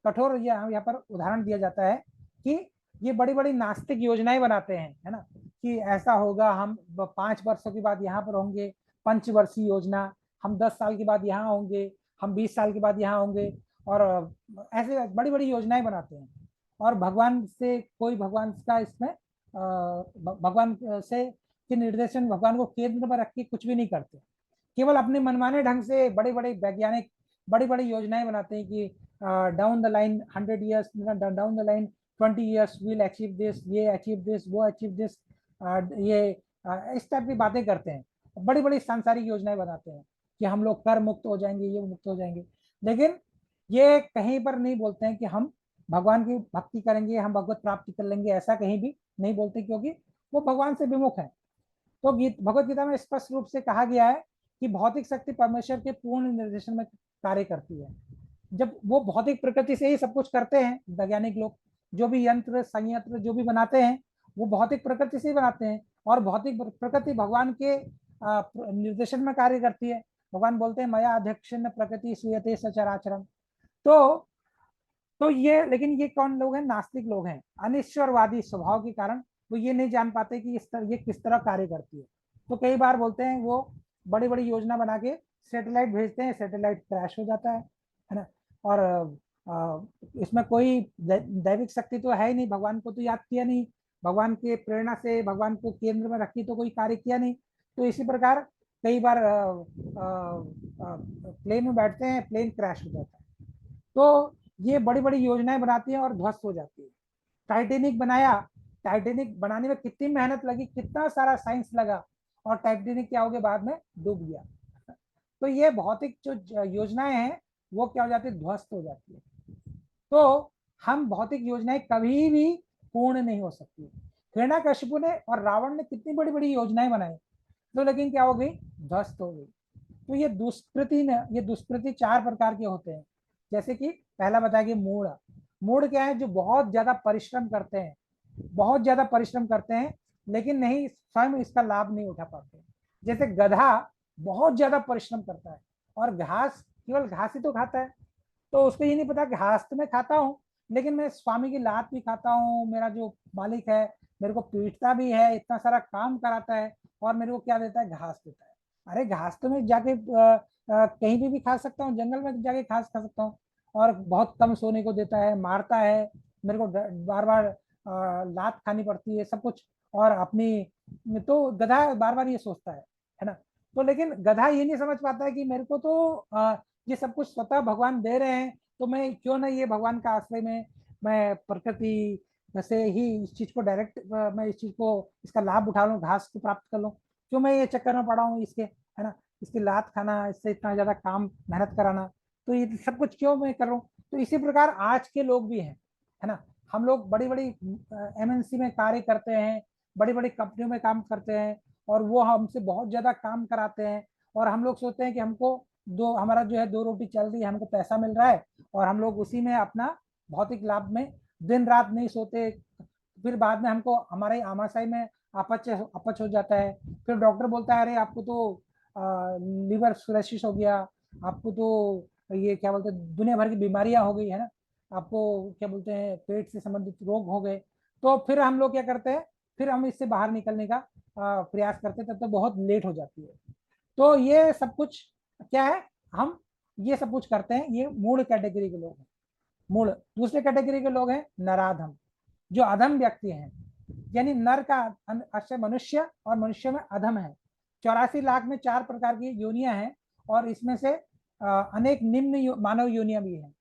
कठोर यहाँ पर उदाहरण दिया जाता है कि ये बड़ी बड़ी नास्तिक योजनाएं बनाते हैं, है ना, कि ऐसा होगा, हम 5 वर्षों के बाद यहाँ पर होंगे, पंचवर्षीय योजना, हम 10 साल के बाद यहाँ होंगे, हम 20 साल के बाद यहाँ होंगे, और ऐसे बड़ी बड़ी योजनाएं बनाते हैं। और भगवान से कोई, भगवान का इसमें भगवान से के निर्देशन, भगवान को केंद्र में रख के कुछ भी नहीं करते, केवल अपने मनमाने ढंग से बड़े बड़े वैज्ञानिक बड़ी बड़ी योजनाएं बनाते हैं कि down the line 100 years, down the line 20 years will achieve this, ये अचीव दिस, वो अचीव दिस, ये इस टाइप की बातें करते हैं, बड़ी बड़ी सांसारिक योजनाएं बनाते हैं कि हम लोग कर मुक्त हो जाएंगे, ये मुक्त हो जाएंगे। लेकिन ये कहीं पर नहीं बोलते हैं कि हम भगवान की भक्ति करेंगे, हम भगवत प्राप्ति कर लेंगे, ऐसा कहीं भी नहीं बोलते, क्योंकि वो भगवान से विमुख है। तो भगवत गीता में स्पष्ट रूप से कहा गया है कि भौतिक शक्ति परमेश्वर के पूर्ण निर्देशन में कार्य करती है। जब वो भौतिक प्रकृति से ही सब कुछ करते हैं वैज्ञानिक लोग, जो भी यंत्र संयंत्र जो भी बनाते हैं वो भौतिक प्रकृति से ही बनाते हैं, और भौतिक प्रकृति भगवान के निर्देशन में कार्य करती है। भगवान बोलते हैं मया अध्यक्षेण प्रकृति सूयते सचराचरम। तो ये, लेकिन ये कौन लोग हैं? नास्तिक लोग हैं, अनिश्वरवादी स्वभाव के कारण वो ये नहीं जान पाते कि ये किस तरह कार्य करती है। तो कई बार बोलते हैं वो बड़ी बड़ी योजना बना के सैटेलाइट भेजते हैं, सैटेलाइट क्रैश हो जाता है ना। और इसमें कोई दैविक शक्ति तो है ही नहीं, भगवान को तो याद किया नहीं, भगवान के प्रेरणा से भगवान को केंद्र में रखी तो कोई कार्य किया नहीं। तो इसी प्रकार कई बार प्लेन में बैठते हैं, प्लेन क्रैश हो जाता है। तो ये बड़ी बड़ी योजनाएं बनाती हैं और ध्वस्त हो जाती है। टाइटेनिक बनाया, टाइटेनिक बनाने में कितनी मेहनत लगी, कितना सारा साइंस लगा, और टाइटेनिक क्या हो गया? बाद में डूब गया। तो ये भौतिक जो योजनाएं हैं वो क्या हो जाती है? ध्वस्त हो जाती है। तो हम भौतिक योजनाएं कभी भी पूर्ण नहीं हो सकती। हिरण्यकशिपु ने और रावण ने कितनी बड़ी बड़ी योजनाएं बनाई, तो लेकिन क्या हो गई? ध्वस्त हो गई। तो ये दुष्कृति 4 प्रकार के होते हैं। जैसे कि पहला बताया कि मूढ़ क्या है? जो बहुत ज्यादा परिश्रम करते हैं, बहुत ज्यादा परिश्रम करते हैं, लेकिन नहीं स्वयं इसका लाभ नहीं उठा पाते। जैसे गधा बहुत ज्यादा परिश्रम करता है और केवल घास ही तो खाता है, तो उसको ये नहीं पता घास तो मैं खाता हूँ, लेकिन मैं स्वामी की लात भी खाता हूँ, मेरा जो मालिक है मेरे को पीटता भी है, इतना सारा काम कराता है, और मेरे को क्या देता है? घास देता है। अरे घास तो मैं जाके कहीं भी खा सकता हूँ, जंगल में जाके घास खा सकता हूँ, और बहुत कम सोने को देता है, मारता है, मेरे को बार बार लात खानी पड़ती है, सब कुछ। और अपनी तो गधा बार बार ये सोचता है ना। तो लेकिन गधा ये नहीं समझ पाता है कि मेरे को तो ये सब कुछ स्वतः भगवान दे रहे हैं, तो मैं क्यों ना ये भगवान का आश्रय में मैं प्रकृति से ही इस चीज को डायरेक्ट मैं इस चीज को इसका लाभ उठा लूँ, घास को प्राप्त कर लूँ, क्यों मैं ये चक्कर में पड़ा हूँ इसके, है ना, इसकी लात खाना, इससे इतना ज्यादा काम मेहनत कराना, तो ये सब कुछ क्यों मैं कर रहा हूँ। तो इसी प्रकार आज के लोग भी हैं, है ना। हम लोग बड़ी बड़ी MNC में कार्य करते हैं, बड़ी बड़ी कंपनियों में काम करते हैं, और वो हमसे बहुत ज्यादा काम कराते हैं, और हम लोग सोचते हैं कि हमको हमारा जो है 2 रोटी चल रही है, हमको पैसा मिल रहा है, और हम लोग उसी में अपना भौतिक लाभ में दिन रात नहीं सोते। फिर बाद में हमको हमारे आमाशय में अपच हो जाता है, फिर डॉक्टर बोलता है अरे आपको तो लीवर सिरोसिस हो गया, आपको तो ये क्या बोलते हैं दुनिया भर की बीमारियां हो गई, है ना, आपको क्या बोलते हैं पेट से संबंधित रोग हो गए। तो फिर हम लोग क्या करते हैं? फिर हम इससे बाहर निकलने का प्रयास करते हैं, तब तो बहुत लेट हो जाती है। तो ये सब कुछ क्या है? हम ये सब कुछ करते हैं, ये मूल कैटेगरी के लोग हैं। मूल दूसरे कैटेगरी के लोग हैं नराधम, जो अधम व्यक्ति हैं, यानी नर का अक्षय मनुष्य, और मनुष्य में अधम है। 84 लाख में 4 प्रकार की योनियां हैं, और इसमें से अनेक निम्न मानव योनियां भी हैं,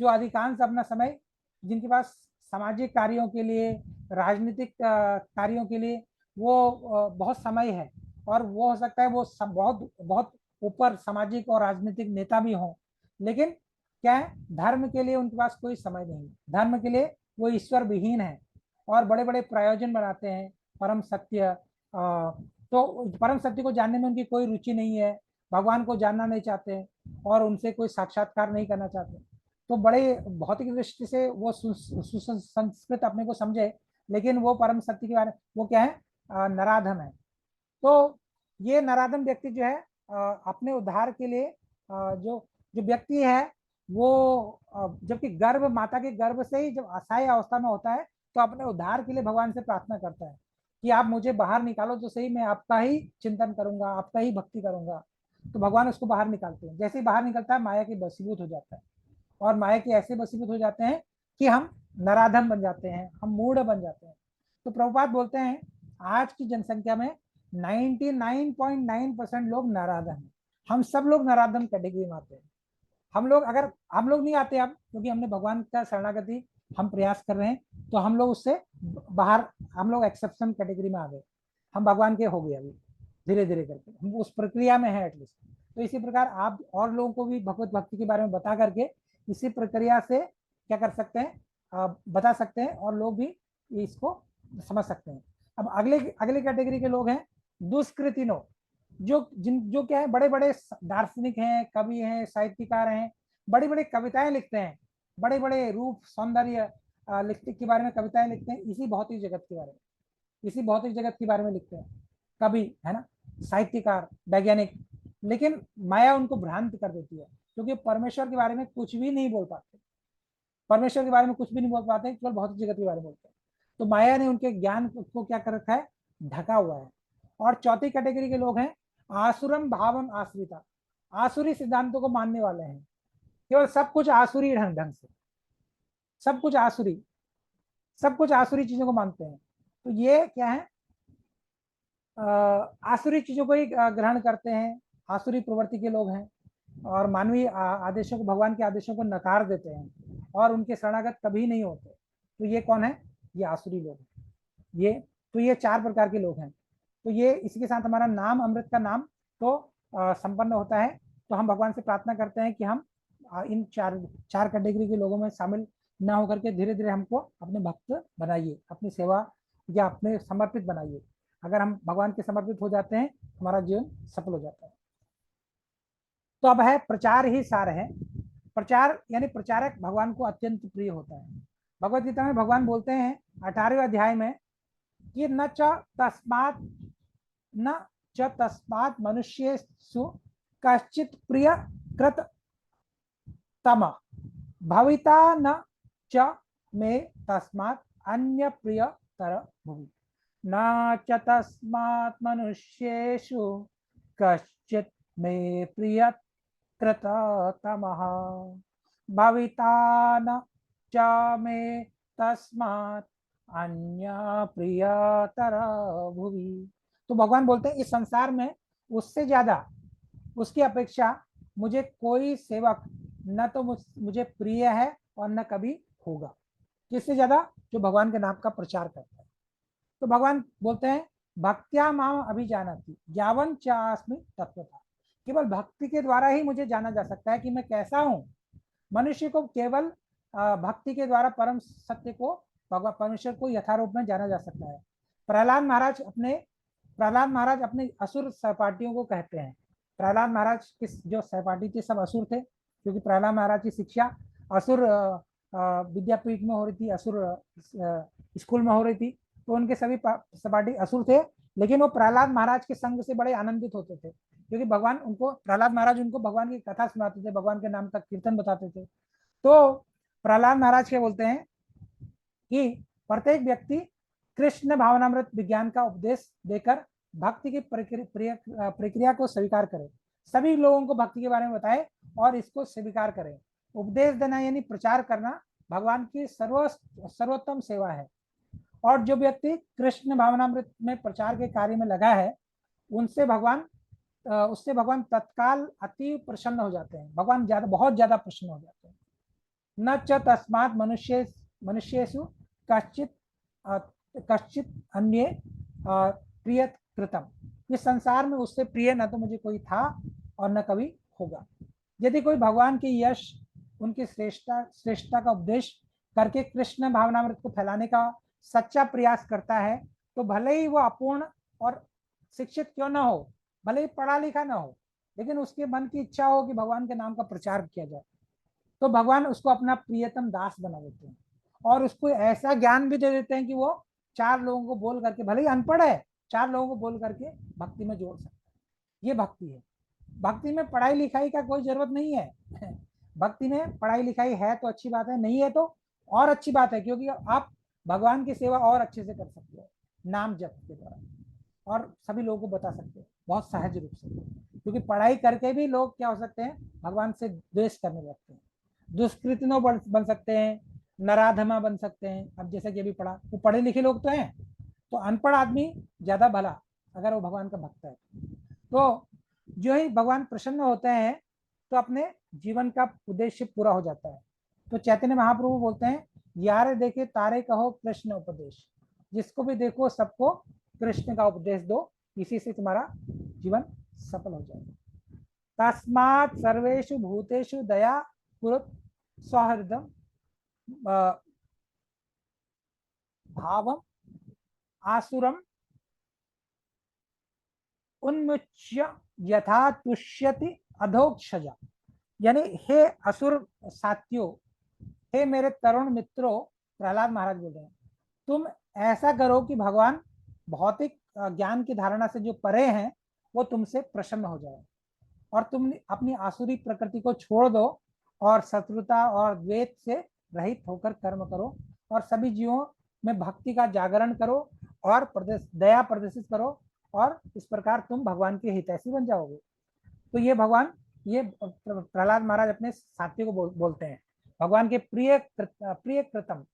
जो अधिकांश अपना समय जिनके पास सामाजिक कार्यों के लिए, राजनीतिक कार्यों के लिए वो बहुत समय है, और वो हो सकता है वो बहुत बहुत ऊपर सामाजिक और राजनीतिक नेता भी हों, लेकिन क्या है? धर्म के लिए उनके पास कोई समय नहीं, धर्म के लिए वो ईश्वर विहीन है, और बड़े बड़े प्रयोजन बनाते हैं, परम सत्य तो परम सत्य को जानने में उनकी कोई रुचि नहीं है, भगवान को जानना नहीं चाहते, और उनसे कोई साक्षात्कार नहीं करना चाहते। तो बड़े भौतिक दृष्टि से वो सुसंस्कृत अपने को समझे, लेकिन वो परम सत्य के बारे वो क्या है? नराधम है। तो ये नराधम व्यक्ति जो है अपने उद्धार के लिए जो जो व्यक्ति है वो जबकि गर्भ माता के गर्भ से ही जब असहाय अवस्था में होता है, तो अपने उद्धार के लिए भगवान से प्रार्थना करता है कि आप मुझे बाहर निकालो तो सही, मैं आपका ही चिंतन करूंगा, आपका ही भक्ति करूंगा। तो भगवान उसको बाहर निकालते हैं, जैसे ही बाहर निकलता है माया के बसीभूत हो जाता है, और माया के ऐसे बसीभूत हो जाते हैं कि हम नराधम बन जाते हैं, हम मूढ़ बन जाते हैं। तो प्रभुपाद बोलते हैं आज की जनसंख्या में 99.9% लोग नराधम हैं। हम सब लोग नराधम कैटेगरी में आते हैं। हम लोग नहीं आते अब, क्योंकि हमने भगवान का शरणागति हम प्रयास कर रहे हैं, तो हम लोग उससे बाहर, हम लोग एक्सेप्शन कैटेगरी में आ गए, हम भगवान के हो गए अभी धीरे धीरे करके, हम उस प्रक्रिया में है एटलीस्ट। तो इसी प्रकार आप और लोगों को भी भगवत भक्ति के बारे में बता करके इसी प्रक्रिया से क्या कर सकते हैं? बता सकते हैं, और लोग भी इसको समझ सकते हैं। अब अगले कैटेगरी के लोग हैं दुष्कृतिनो, जो क्या है? बड़े बड़े दार्शनिक हैं, कवि हैं, साहित्यकार हैं, बड़ी बड़ी कविताएं लिखते हैं, बड़े बड़े रूप सौंदर्य लिखते के बारे में कविताएं लिखते हैं, इसी भौतिक जगत के बारे में, इसी भौतिक जगत के बारे में लिखते हैं कवि, है ना, साहित्यकार, वैज्ञानिक। लेकिन माया उनको भ्रांत कर देती है, क्योंकि परमेश्वर के बारे में कुछ भी नहीं बोल पाते, परमेश्वर के बारे में कुछ भी नहीं बोल पाते, केवल भौतिक जगत के बारे में बोलते हैं। तो माया ने उनके ज्ञान को क्या कर रखा है, ढका हुआ है। और चौथी कैटेगरी के लोग हैं आसुरम भावम आश्रिता, आसुरी सिद्धांतों को मानने वाले हैं, केवल सब कुछ आसुरी ढंग से, सब कुछ आसुरी, सब कुछ आसुरी चीजों को मानते हैं। तो ये क्या है, आसुरी चीजों को ही ग्रहण करते हैं, आसुरी प्रवृत्ति के लोग हैं, और मानवीय आदेशों को, भगवान के आदेशों को नकार देते हैं और उनके शरणागत कभी नहीं होते। तो ये कौन है, ये आसुरी लोग हैं। ये तो ये 4 प्रकार के लोग हैं। तो ये इसी के साथ हमारा नाम अमृत का नाम तो संपन्न होता है। तो हम भगवान से प्रार्थना करते हैं कि हम इन चार कैटेगरी के लोगों में शामिल ना होकर के धीरे धीरे हमको अपने भक्त बनाइए, अपनी सेवा या अपने समर्पित बनाइए। अगर हम भगवान के समर्पित हो जाते हैं, हमारा जीवन सफल हो जाता है। तो अब है प्रचार ही सार है। प्रचार यानी प्रचारक भगवान को अत्यंत प्रिय होता है। भगवत गीता में भगवान बोलते हैं 18वें अध्याय में कि न च तस्मात् मनुष्येषु कश्चित् प्रिय कृत तम भविता न च मे तस्मात् अन्य प्रिय तर भुवि। न च तस्मात् मनुष्येषु कश्चित् मे प्रिय कृत तमः भविता न च मे तस्मात् अन्य प्रियतर भुवि। तो भगवान बोलते हैं इस संसार में उससे ज्यादा, उसकी अपेक्षा मुझे कोई सेवक न तो मुझे प्रिय है और न कभी होगा। किससे ज्यादा, जो भगवान के नाम का प्रचार करता है। तो भगवान बोलते हैं भक्त्या माम अभिजानाति यावन् चास्मि तत्वतः। केवल भक्ति के द्वारा ही मुझे जाना जा सकता है कि मैं कैसा हूँ। मनुष्य को केवल भक्ति के द्वारा परम सत्य को, भगवान परमेश्वर को यथारूप में जाना जा सकता है। प्रहलाद महाराज अपने असुर सहपाठियों को कहते हैं, प्रहलाद महाराज के जो सहपाठी थे सब असुर थे, क्योंकि प्रहलाद महाराज की शिक्षा असुर विद्यापीठ में हो रही थी, असुर स्कूल में हो रही थी। तो उनके सभी सहपाठी असुर थे, लेकिन वो प्रहलाद महाराज के संग से बड़े आनंदित होते थे, क्योंकि भगवान उनको, प्रहलाद महाराज उनको भगवान की कथा सुनाते थे, भगवान के नाम का कीर्तन बताते थे। तो प्रहलाद महाराज क्या बोलते हैं कि प्रत्येक व्यक्ति कृष्ण भावनामृत विज्ञान का उपदेश देकर भक्ति की प्रक्रिया को स्वीकार करे, सभी लोगों को भक्ति के बारे में बताए और इसको स्वीकार करें। उपदेश देना यानी प्रचार करना भगवान की सर्वोत्तम सेवा है। और जो व्यक्ति कृष्ण भावनामृत में प्रचार के कार्य में लगा है, उससे भगवान तत्काल अति प्रसन्न हो जाते हैं, भगवान बहुत ज्यादा प्रसन्न हो जाते हैं। न च तस्मात् मनुष्येषु कश्चित् अन्य प्रिय कृतम। इस संसार में उससे प्रिय न तो मुझे कोई था और न कभी होगा। यदि कोई भगवान की यश, उनकी श्रेष्ठता का उपदेश करके कृष्ण भावनामृत को फैलाने का सच्चा प्रयास करता है, तो भले ही वो अपूर्ण और शिक्षित क्यों ना हो, भले ही पढ़ा लिखा ना हो, लेकिन उसके मन की इच्छा हो कि भगवान के नाम का प्रचार किया जाए, तो भगवान उसको अपना प्रियतम दास बना देते हैं और उसको ऐसा ज्ञान भी दे देते हैं कि वो 4 लोगों को बोल करके, भले ही अनपढ़ है, 4 लोगों को बोल करके भक्ति में जोड़ सकता है। ये भक्ति है। भक्ति में पढ़ाई लिखाई का कोई जरूरत नहीं है। भक्ति में पढ़ाई लिखाई है तो अच्छी बात है, नहीं है तो और अच्छी बात है, क्योंकि आप भगवान की सेवा और अच्छे से कर सकते हो नाम जप के द्वारा, और सभी लोगों को बता सकते हो बहुत सहज रूप से। क्योंकि पढ़ाई करके भी लोग क्या हो सकते हैं, भगवान से द्वेष करने लगते हैं, दुष्कृतनो बन सकते हैं, नराधमा बन सकते हैं। अब जैसे कि अभी पढ़ा, वो पढ़े लिखे लोग तो हैं, तो अनपढ़ आदमी ज्यादा भला अगर वो भगवान का भक्त है। तो जो ही भगवान प्रसन्न होते हैं तो अपने जीवन का उद्देश्य पूरा हो जाता है। तो चैतन्य महाप्रभु बोलते हैं यारे देखे तारे कहो कृष्ण उपदेश, जिसको भी देखो सबको कृष्ण का उपदेश दो, इसी से तुम्हारा जीवन सफल हो जाएगा। तस्मात् सर्वेषु भूतेषु दया कुरुत सौहृदम भावम आसुरम उन्मुच्य यथा तुष्यति अधोक्षजा। यानी हे असुर साथियों, हे मेरे तरुण मित्रों, प्रहलाद महाराज बोल रहे हैं, तुम ऐसा करो कि भगवान भौतिक ज्ञान की धारणा से जो परे हैं वो तुमसे प्रसन्न हो जाए, और तुम अपनी आसुरी प्रकृति को छोड़ दो और शत्रुता और द्वेष से रहित होकर कर्म करो और सभी जीवों में भक्ति का जागरण करो और दया प्रदर्शित करो, और इस प्रकार तुम भगवान के हितैषी बन जाओगे। तो ये भगवान, ये प्रहलाद महाराज अपने साथी को बोलते हैं, भगवान के प्रिय कृतम,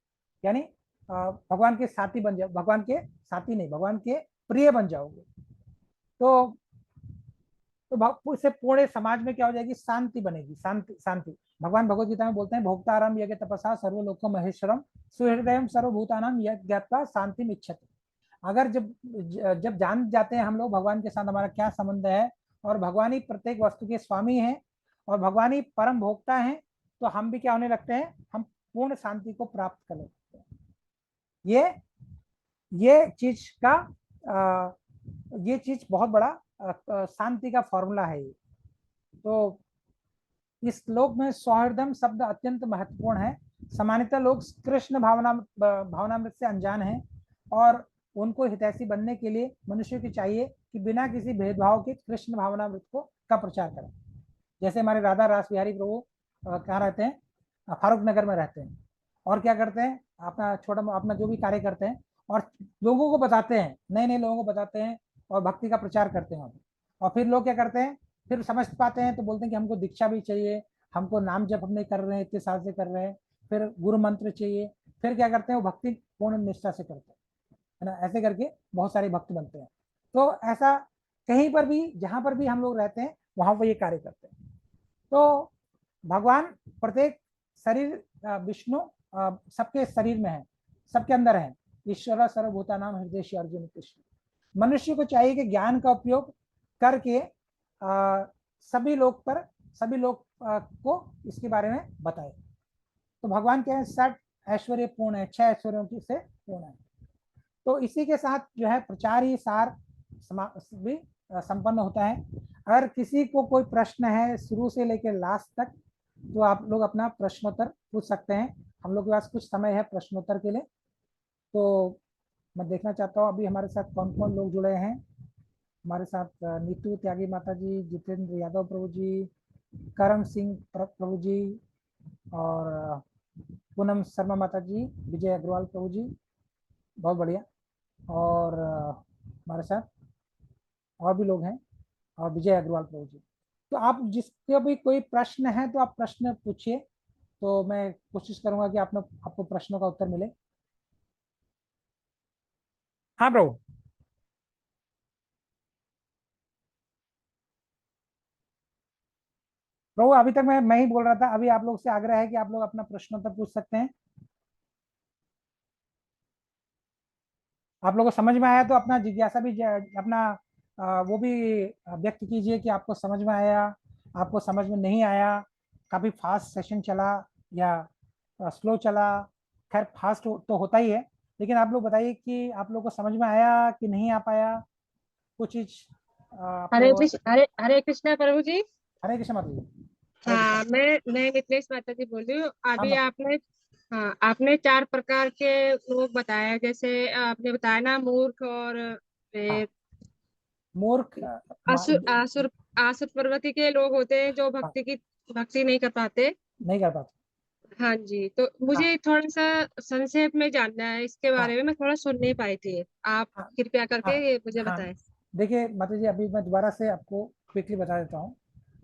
यानी भगवान के साथी बन जाओ, भगवान के साथी नहीं, भगवान के प्रिय बन जाओगे। तो इससे पूरे समाज में क्या हो जाएगी, शांति बनेगी, शांति। भगवान भगवत गीता में बोलते हैं, भोक्ताराम यज्ञ तपसा सर्वलोक महेश्वरम सुहृदयम सर्वभूतानाम यज्ञात्वा शांति इच्छति। अगर जब जान जाते हैं हम लोग भगवान के साथ हमारा क्या संबंध है और भगवान ही प्रत्येक वस्तु के स्वामी हैं और भगवान ही परम भोक्ता हैं, तो हम भी क्या होने लगते हैं, हम पूर्ण शांति को प्राप्त कर लेते हैं। ये चीज बहुत बड़ा शांति का फॉर्मूला है। तो इस श्लोक में सौहृदम शब्द अत्यंत महत्वपूर्ण है। सामान्यतः लोग कृष्ण भावनामृत से अनजान हैं और उनको हितैषी बनने के लिए मनुष्य को चाहिए कि बिना किसी भेदभाव के कृष्ण भावनामृत का प्रचार करें। जैसे हमारे राधा रास बिहारी प्रभु कहाँ रहते हैं, फारूक नगर में रहते हैं, और क्या करते हैं, अपना जो भी कार्य करते हैं और लोगों को बताते हैं, नए नए लोगों को बताते हैं और भक्ति का प्रचार करते हैं। और फिर लोग क्या करते हैं, फिर समझ पाते हैं तो बोलते हैं कि हमको दीक्षा भी चाहिए, हमको नाम जप हम नहीं कर रहे हैं, इतने साल से कर रहे हैं, फिर गुरु मंत्र चाहिए। फिर क्या करते हैं, वो भक्ति पूर्ण निष्ठा से करते हैं, है ना। ऐसे करके बहुत सारे भक्त बनते हैं। तो ऐसा कहीं पर भी, जहां पर भी हम लोग रहते हैं वहां पर ये कार्य करते हैं। तो भगवान प्रत्येक शरीर, विष्णु सबके शरीर में है, सबके अंदर है। ईश्वर सर्वभूतानाम हृदय अर्जुन कृष्ण। मनुष्य को चाहिए कि ज्ञान का उपयोग करके सभी लोग को इसके बारे में बताए। तो भगवान क्या है, 60 ऐश्वर्य पूर्ण है, 6 ऐश्वर्यों से पूर्ण है। तो इसी के साथ जो है प्रचार ही सार भी संपन्न होता है। अगर किसी को कोई प्रश्न है शुरू से लेकर लास्ट तक, तो आप लोग अपना प्रश्नोत्तर पूछ सकते हैं। हम लोग के पास कुछ समय है प्रश्नोत्तर के लिए। तो मैं देखना चाहता हूँ अभी हमारे साथ कौन कौन लोग जुड़े हैं। हमारे साथ नीतू त्यागी माता जी, जितेंद्र यादव प्रभु जी, करम सिंह प्रभु जी, और पूनम शर्मा माता जी, विजय अग्रवाल प्रभु जी, बहुत बढ़िया। और हमारे साथ और भी लोग हैं, और विजय अग्रवाल प्रभु जी। तो आप जिसके भी कोई प्रश्न है तो आप प्रश्न पूछिए, तो मैं कोशिश करूंगा कि आपको प्रश्नों का उत्तर मिले। हाँ प्रभु। प्रभु अभी तक मैं ही बोल रहा था, अभी आप लोग से आग्रह है कि आप लोग अपना प्रश्नोत्तर पूछ सकते हैं। आप लोगों को समझ में आया तो अपना जिज्ञासा भी अपना वो भी व्यक्त कीजिए कि आपको समझ में आया, आपको समझ में नहीं आया, काफी फास्ट सेशन चला या स्लो चला। खैर फास्ट तो होता ही है, लेकिन आप लोग बताइए कि आप लोग को समझ में आया कि नहीं आ पाया कुछ चीज। हरे कृष्णा प्रभु जी। हरे कृष्ण माता जी। हाँ, मैं मिथिलेश माता जी बोल रही हूँ। अभी हाँ, आपने 4 प्रकार के लोग बताया, जैसे आपने बताया ना, मूर्ख और हाँ। मूर्ख आसुर आसुर आसुर प्रवृत्ति के लोग होते हैं जो भक्ति नहीं कर पाते। नहीं कर पाते। हाँ जी, तो मुझे थोड़ा सा संक्षेप में जानना है इसके हाँ, बारे में, मैं थोड़ा सुन नहीं पाई थी। आप हाँ, कृपया करके हाँ, ये मुझे हाँ। बताएं। देखिए माता जी, अभी मैं दोबारा से आपको क्विकली बता देता हूँ।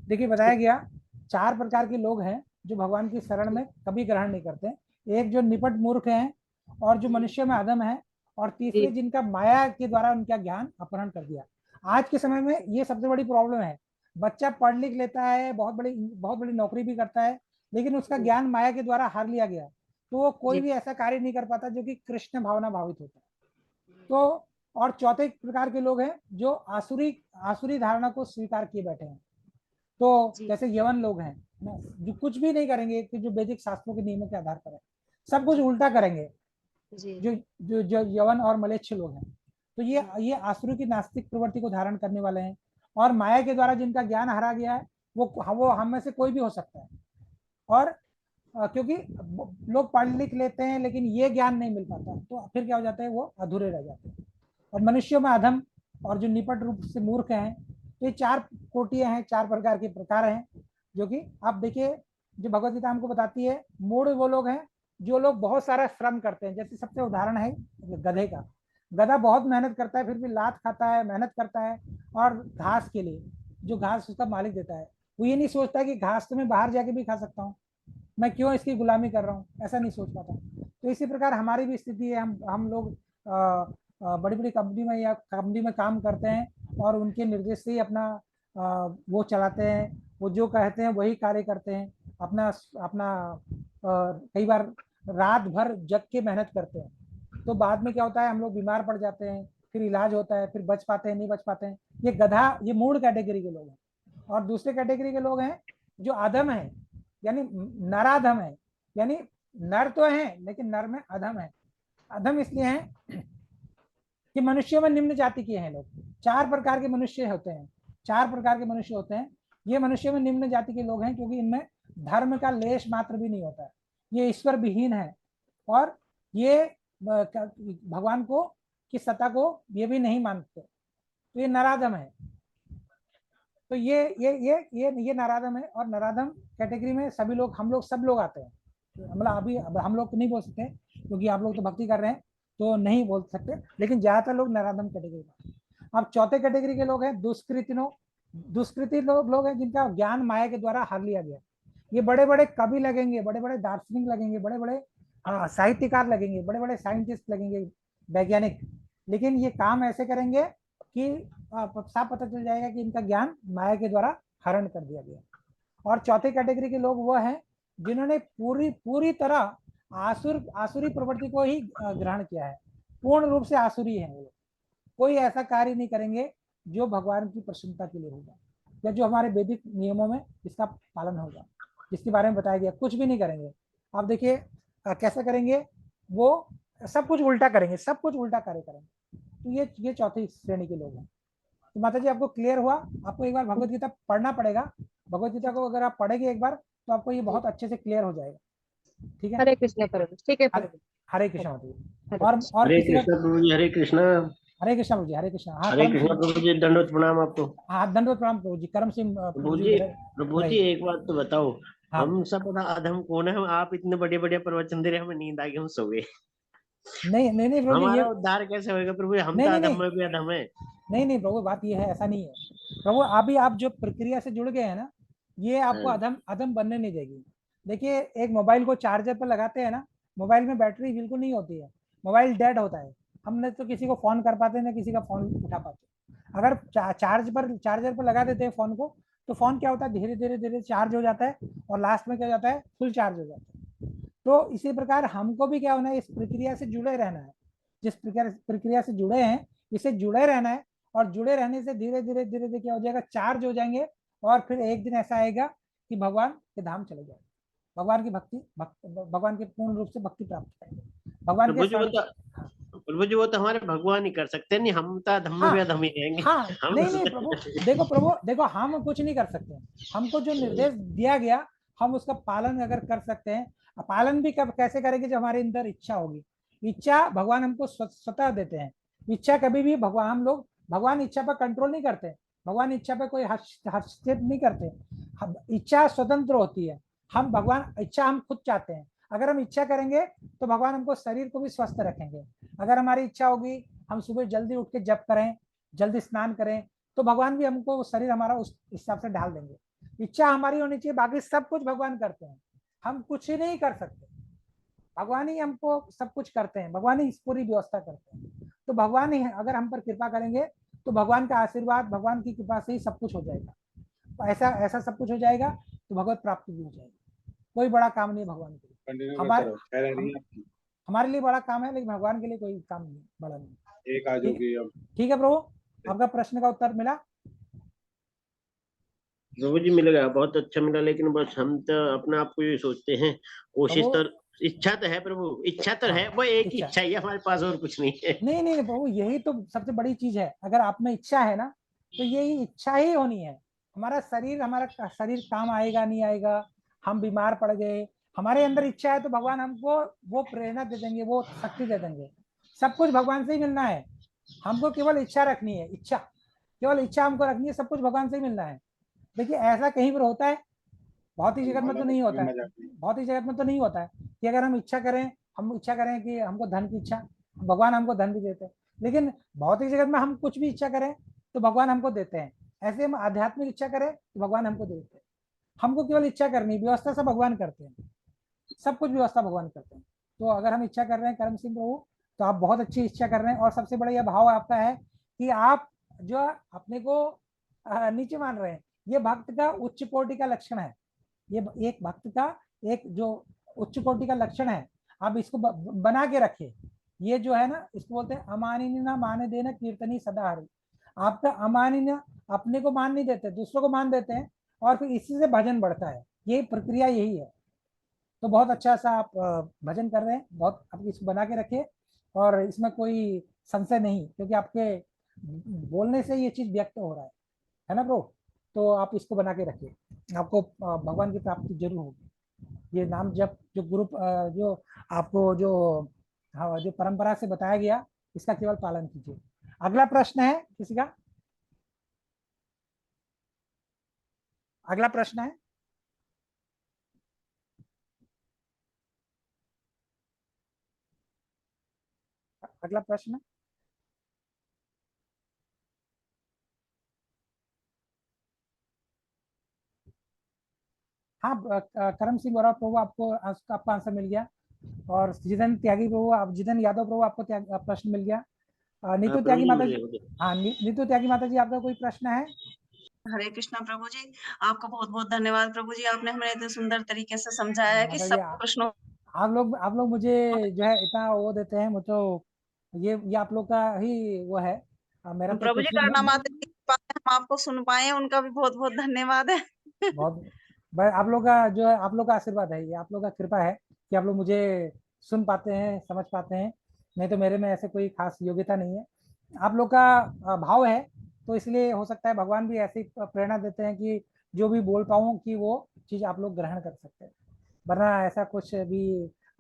देखिए बताया गया 4 प्रकार के लोग हैं जो भगवान की शरण में कभी ग्रहण नहीं करते। एक जो निपट मूर्ख हैं, और जो मनुष्य में अधम है, और तीसरे जी जिनका माया के द्वारा उनका ज्ञान अपहरण कर दिया। आज के समय में ये सबसे बड़ी प्रॉब्लम है। बच्चा पढ़ लिख लेता है, बहुत बड़ी नौकरी भी करता है, लेकिन उसका ज्ञान माया के द्वारा हार लिया गया, तो वो कोई जी भी ऐसा कार्य नहीं कर पाता जो कि कृष्ण भावना भावित होता है। तो और चौथे प्रकार के लोग हैं जो आसुरी धारणा को स्वीकार किए बैठे हैं। तो जी जैसे यवन लोग हैं ना, जो कुछ भी नहीं करेंगे कि जो वैदिक शास्त्रों के नियमों के आधार पर है, सब कुछ उल्टा करेंगे। जी जो जो जो यवन और मलेच्छ लोग हैं, तो ये आसुरी की नास्तिक प्रवृत्ति को धारण करने वाले हैं। और माया के द्वारा जिनका ज्ञान हरा गया है, वो हम में से कोई भी हो सकता है। और क्योंकि लोग पढ़ लिख लेते हैं लेकिन ये ज्ञान नहीं मिल पाता, तो फिर क्या हो जाता है, वो अधूरे रह जाते हैं। और मनुष्यों में अधम और जो निपट रूप से मूर्ख हैं, तो ये 4 कोटियां हैं, 4 प्रकार के प्रकार हैं, जो कि आप देखिए जो भगवत गीता हमको बताती है। मूढ़ वो लोग हैं जो लोग बहुत सारा श्रम करते हैं, जैसे सबसे उदाहरण है गधे का। गधा बहुत मेहनत करता है, फिर भी लात खाता है, मेहनत करता है, और घास के लिए, जो घास उसका मालिक देता है, वो ये नहीं सोचता कि घास तो मैं बाहर जाके भी खा सकता हूँ, मैं क्यों इसकी गुलामी कर रहा हूँ, ऐसा नहीं सोच पाता। तो इसी प्रकार हमारी भी स्थिति है। हम लोग बड़ी बड़ी कंपनी में या कंपनी में काम करते हैं और उनके निर्देश से ही अपना वो चलाते हैं, वो जो कहते हैं वही कार्य करते हैं, अपना अपना कई बार रात भर जग के मेहनत करते हैं। तो बाद में क्या होता है, हम लोग बीमार पड़ जाते हैं, फिर इलाज होता है, फिर बच पाते हैं नहीं बच पाते हैं। ये गधा, ये मूढ़ कैटेगरी के लोग हैं। और दूसरे कैटेगरी के लोग हैं जो अधम है, यानी नराधम है, यानी नर तो है लेकिन नर में अधम है। अधम इसलिए है कि मनुष्यों में निम्न जाति के हैं लोग। 4 प्रकार के मनुष्य होते हैं, 4 प्रकार के मनुष्य होते हैं। ये मनुष्यों में निम्न जाति के लोग हैं क्योंकि इनमें धर्म का लेश मात्र भी नहीं होता है, ये ईश्वर विहीन है, और ये भगवान को की सत्ता को ये भी नहीं मानते, तो ये नराधम है। तो ये नराधम है। और नराधम कैटेगरी में सभी लोग, हम लोग सब लोग आते हैं। मतलब अभी अब हम लोग तो नहीं बोल सकते क्योंकि आप लोग तो भक्ति कर रहे हैं तो नहीं बोल सकते, लेकिन ज्यादातर लोग नराधम कैटेगरी में। अब चौथे कैटेगरी के लोग हैं दुष्कृति लोग हैं जिनका ज्ञान माया के द्वारा हर लिया गया। ये बड़े बड़े कवि लगेंगे, बड़े बड़े दार्शनिक लगेंगे, बड़े बड़े साहित्यकार लगेंगे, बड़े बड़े साइंटिस्ट लगेंगे, वैज्ञानिक, लेकिन ये काम ऐसे करेंगे कि साफ पता चल जाएगा कि इनका ज्ञान माया के द्वारा हरण कर दिया गया। और चौथे कैटेगरी के लोग वो हैं जिन्होंने पूरी तरह आसुरी प्रवृत्ति को ही ग्रहण किया है, पूर्ण रूप से आसुरी है वो। कोई ऐसा कार्य नहीं करेंगे जो भगवान की प्रसन्नता के लिए होगा या जो हमारे वैदिक नियमों में इसका पालन होगा, जिसके बारे में बताया गया, कुछ भी नहीं करेंगे। आप देखिए कैसा करेंगे, वो सब कुछ उल्टा करेंगे, सब कुछ उल्टा कार्य करेंगे। तो ये चौथी श्रेणी के लोग हैं। तो माता जी आपको क्लियर हुआ? आपको एक बार भगवत गीता पढ़ना पड़ेगा। भगवत गीता को अगर आप पढ़ेंगे एक बार तो आपको ये बहुत अच्छे से क्लियर हो जाएगा। ठीक है, हरे कृष्ण प्रभु। ठीक है प्रभु। हरे कृष्ण माता जी। हरे और हरे किसी का, कृष्णा प्रभु जी, हरे कृष्णा। हरे कृष्ण प्रभु जी, हरे कृष्ण। हाँ हरे कर्म कृष्णा सिंह, प्रभु जी, दंडवत प्रणाम आपको। हाँ दंडवत प्रणाम प्रभु जी। कर्म सिंह प्रभु जी, प्रभु जी बताइए। एक बात तो बताओ, हाँ हम सब बड़ा अधम कौन है? आप इतने बड़े बड़े प्रवचन दे रहे, हमें नींद आ गई, हम सो गए। नहीं नहीं नहीं प्रभु जी, ये हमारा उद्धार कैसे होगा प्रभु जी? हम नहीं तो नहीं अधम नहीं में भी अधम है। नहीं नहीं प्रभु, बात ये है, ऐसा नहीं है प्रभु। अभी आप जो प्रक्रिया से जुड़ गए हैं ना, ये आपको हाँ। अधम अधम बनने नहीं देगी। देखिए एक मोबाइल को चार्जर पर लगाते हैं ना, मोबाइल में बैटरी बिल्कुल नहीं होती है, मोबाइल डेड होता है। हमने तो किसी को फोन कर पाते ना किसी का फोन उठा पाते। अगर चार्जर पर लगा देते हैं फोन को, तो फोन क्या होता है, धीरे धीरे धीरे चार्ज हो जाता है और लास्ट में क्या हो जाता है, फुल चार्ज हो जाता है। तो इसी प्रकार हमको भी क्या होना है, इस प्रक्रिया से जुड़े रहना है। जिस प्रक्रिया से जुड़े हैं, इससे जुड़े रहना है। और जुड़े रहने से धीरे धीरे धीरे धीरे क्या हो जाएगा, चार्ज हो जाएंगे, और फिर एक दिन ऐसा आएगा कि भगवान के धाम चले जाएंगे, भगवान की भगवान के पूर्ण रूप से भक्ति प्राप्त करेंगे, भगवान के प्रभु जी वो तो हमारे भगवान ही कर सकते हैं, नहीं हम तो अधम में हाँ भी अधम ही रहेंगे। हाँ हम नहीं नहीं प्रभु, देखो प्रभु, देखो हम कुछ नहीं कर सकते, हमको जो निर्देश दिया गया हम उसका पालन अगर कर सकते हैं। पालन भी कब कैसे करेंगे, जब हमारे अंदर इच्छा होगी। इच्छा भगवान हमको स्वतः देते हैं। इच्छा कभी भी भगवान इच्छा पर कंट्रोल नहीं करते, भगवान इच्छा पर कोई हस्तक्षेप नहीं करते। इच्छा स्वतंत्र होती है। इच्छा हम खुद चाहते हैं। अगर हम इच्छा करेंगे तो भगवान हमको शरीर को भी स्वस्थ रखेंगे। अगर हमारी इच्छा होगी हम सुबह जल्दी उठ के जप करें, जल्दी स्नान करें, तो भगवान भी हमको शरीर हमारा उस हिसाब से ढाल देंगे। इच्छा हमारी होनी चाहिए, बाकी सब कुछ भगवान करते हैं, हम कुछ ही नहीं कर सकते। भगवान ही हमको सब कुछ करते हैं, भगवान ही इस पूरी व्यवस्था करते हैं। तो भगवान ही अगर हम पर कृपा करेंगे तो भगवान का आशीर्वाद, भगवान की कृपा से ही सब कुछ हो जाएगा। तो ऐसा सब कुछ हो जाएगा तो भगवत प्राप्ति भी हो जाएगी। कोई बड़ा काम नहीं भगवान के लिए, हमारे लिए बड़ा काम है, लेकिन भगवान के लिए कोई काम नहीं बड़ा नहीं। एक आज होगी अब। ठीक है प्रभु, आपका प्रश्न का उत्तर मिला? प्रभु जी मिल गया, बहुत अच्छा मिला, लेकिन बस हम तो अपने आप को ये सोचते हैं, कोशिश तो, इच्छा तो है प्रभु, इच्छा तो है, वो एक इच्छा ही है हमारे पास, और कुछ नहीं है। नहीं नहीं प्रभु, यही तो सबसे बड़ी चीज है। अगर आप में इच्छा है ना, तो यही इच्छा ही होनी है। हमारा शरीर काम आएगा नहीं आएगा, हम बीमार पड़ गए, हमारे अंदर इच्छा है तो भगवान हमको वो प्रेरणा दे देंगे, वो शक्ति दे देंगे। सब कुछ भगवान से ही मिलना है, हमको केवल इच्छा रखनी है, इच्छा, केवल इच्छा हमको रखनी है, सब कुछ भगवान से ही मिलना है। देखिए ऐसा कहीं पर होता है, भौतिक जगत में तो नहीं होता है, भौतिक जगत में तो नहीं होता है कि अगर हम इच्छा करें, हम इच्छा करें कि हमको धन की इच्छा, भगवान हमको धन भी देते हैं। लेकिन भौतिक जगत में हम कुछ भी इच्छा करें तो भगवान हमको देते हैं, ऐसे हम आध्यात्मिक इच्छा करें तो भगवान हमको देते हैं। हमको केवल इच्छा करनी, व्यवस्था सब भगवान करते हैं, सब कुछ व्यवस्था भगवान करते हैं। तो अगर हम इच्छा कर रहे हैं कर्म सिंह प्रभु, तो आप बहुत अच्छी इच्छा कर रहे हैं। और सबसे बड़ा यह भाव आपका है कि आप जो अपने को नीचे मान रहे हैं, ये भक्त का उच्च कोटि का लक्षण है, ये एक भक्त का एक जो उच्च कोटि का लक्षण है, आप इसको बना के रखिए। ये जो है ना, इसको बोलते हैं अमानिन्य ना माने देना कीर्तनी सदा हरि। आपका अमानिन्य, अपने को मान नहीं देते, दूसरों को मान देते हैं, और फिर इसी से भजन बढ़ता है, ये प्रक्रिया यही है। तो बहुत अच्छा सा आप भजन कर रहे हैं, बहुत आप इसको बना के रखिए, और इसमें कोई संशय नहीं, क्योंकि आपके बोलने से ये चीज व्यक्त हो रहा है ना ब्रो। तो आप इसको बना के रखिए, आपको भगवान की प्राप्ति जरूर होगी। ये नाम जब जो गुरु जो आपको जो हाँ जो परंपरा से बताया गया, इसका केवल पालन कीजिए। अगला प्रश्न है किसी का? अगला प्रश्न है, अगला प्रश्न। हाँ करम सिंह गौरव प्रभु, आपको आपका आंसर मिल गया। और जिदन त्यागी प्रभु, आप जिदन यादव प्रभु, आपको प्रश्न मिल गया। नीतू त्यागी माता जी, हाँ नीतू त्यागी माता जी, आपका कोई प्रश्न है? हरे कृष्णा प्रभु जी, आपका बहुत बहुत धन्यवाद प्रभु जी, आपने हमें इतने सुंदर तरीके से समझाया है कि माता जी, सब प्रश्नों आप लोग मुझे जो है इतना वो देते हैं, मुझे तो ये आप लोग का ही वो है। मेरा तो प्रभु जी कुछ भी करना माता जी की बातें हम आपको सुन पाए, उनका भी बहुत बहुत धन्यवाद है। बहुत भाई, आप लोग का जो है, आप लोग का आशीर्वाद है, ये आप लोग का कृपा है कि आप लोग मुझे सुन पाते हैं, समझ पाते हैं। नहीं तो मेरे में ऐसे कोई खास योग्यता नहीं है, आप लोग का भाव है, तो इसलिए हो सकता है भगवान भी ऐसी प्रेरणा देते हैं कि जो भी बोल पाऊँ कि वो चीज़ आप लोग ग्रहण कर सकते हैं, वरना ऐसा कुछ भी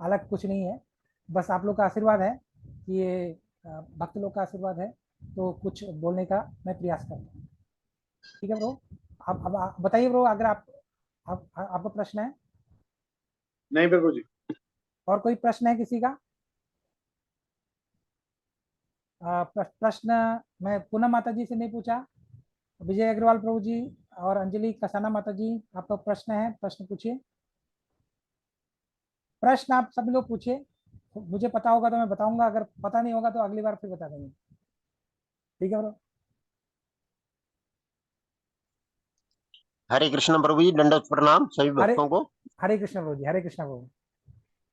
अलग कुछ नहीं है। बस आप लोग का आशीर्वाद है कि ये भक्त लोग का आशीर्वाद है, तो कुछ बोलने का मैं प्रयास करता हूँ। ठीक है ब्रो, अब बताइए ब्रो, अगर आपका प्रश्न है? नहीं प्रभु जी। और कोई प्रश्न है किसी का? प्रश्न मैं पूनम माता जी से नहीं पूछा, विजय अग्रवाल प्रभु जी और अंजलि कसाना माता जी, आपका प्रश्न है, प्रश्न पूछिए। प्रश्न आप सभी लोग पूछिए, मुझे पता होगा तो मैं बताऊंगा, अगर पता नहीं होगा तो अगली बार फिर बता देंगे। ठीक है ब्रो। हरे कृष्ण प्रभु जी, दंडवत प्रणाम सभी हरे भक्तों को। हरे कृष्ण प्रभु जी, हरे कृष्ण प्रभु।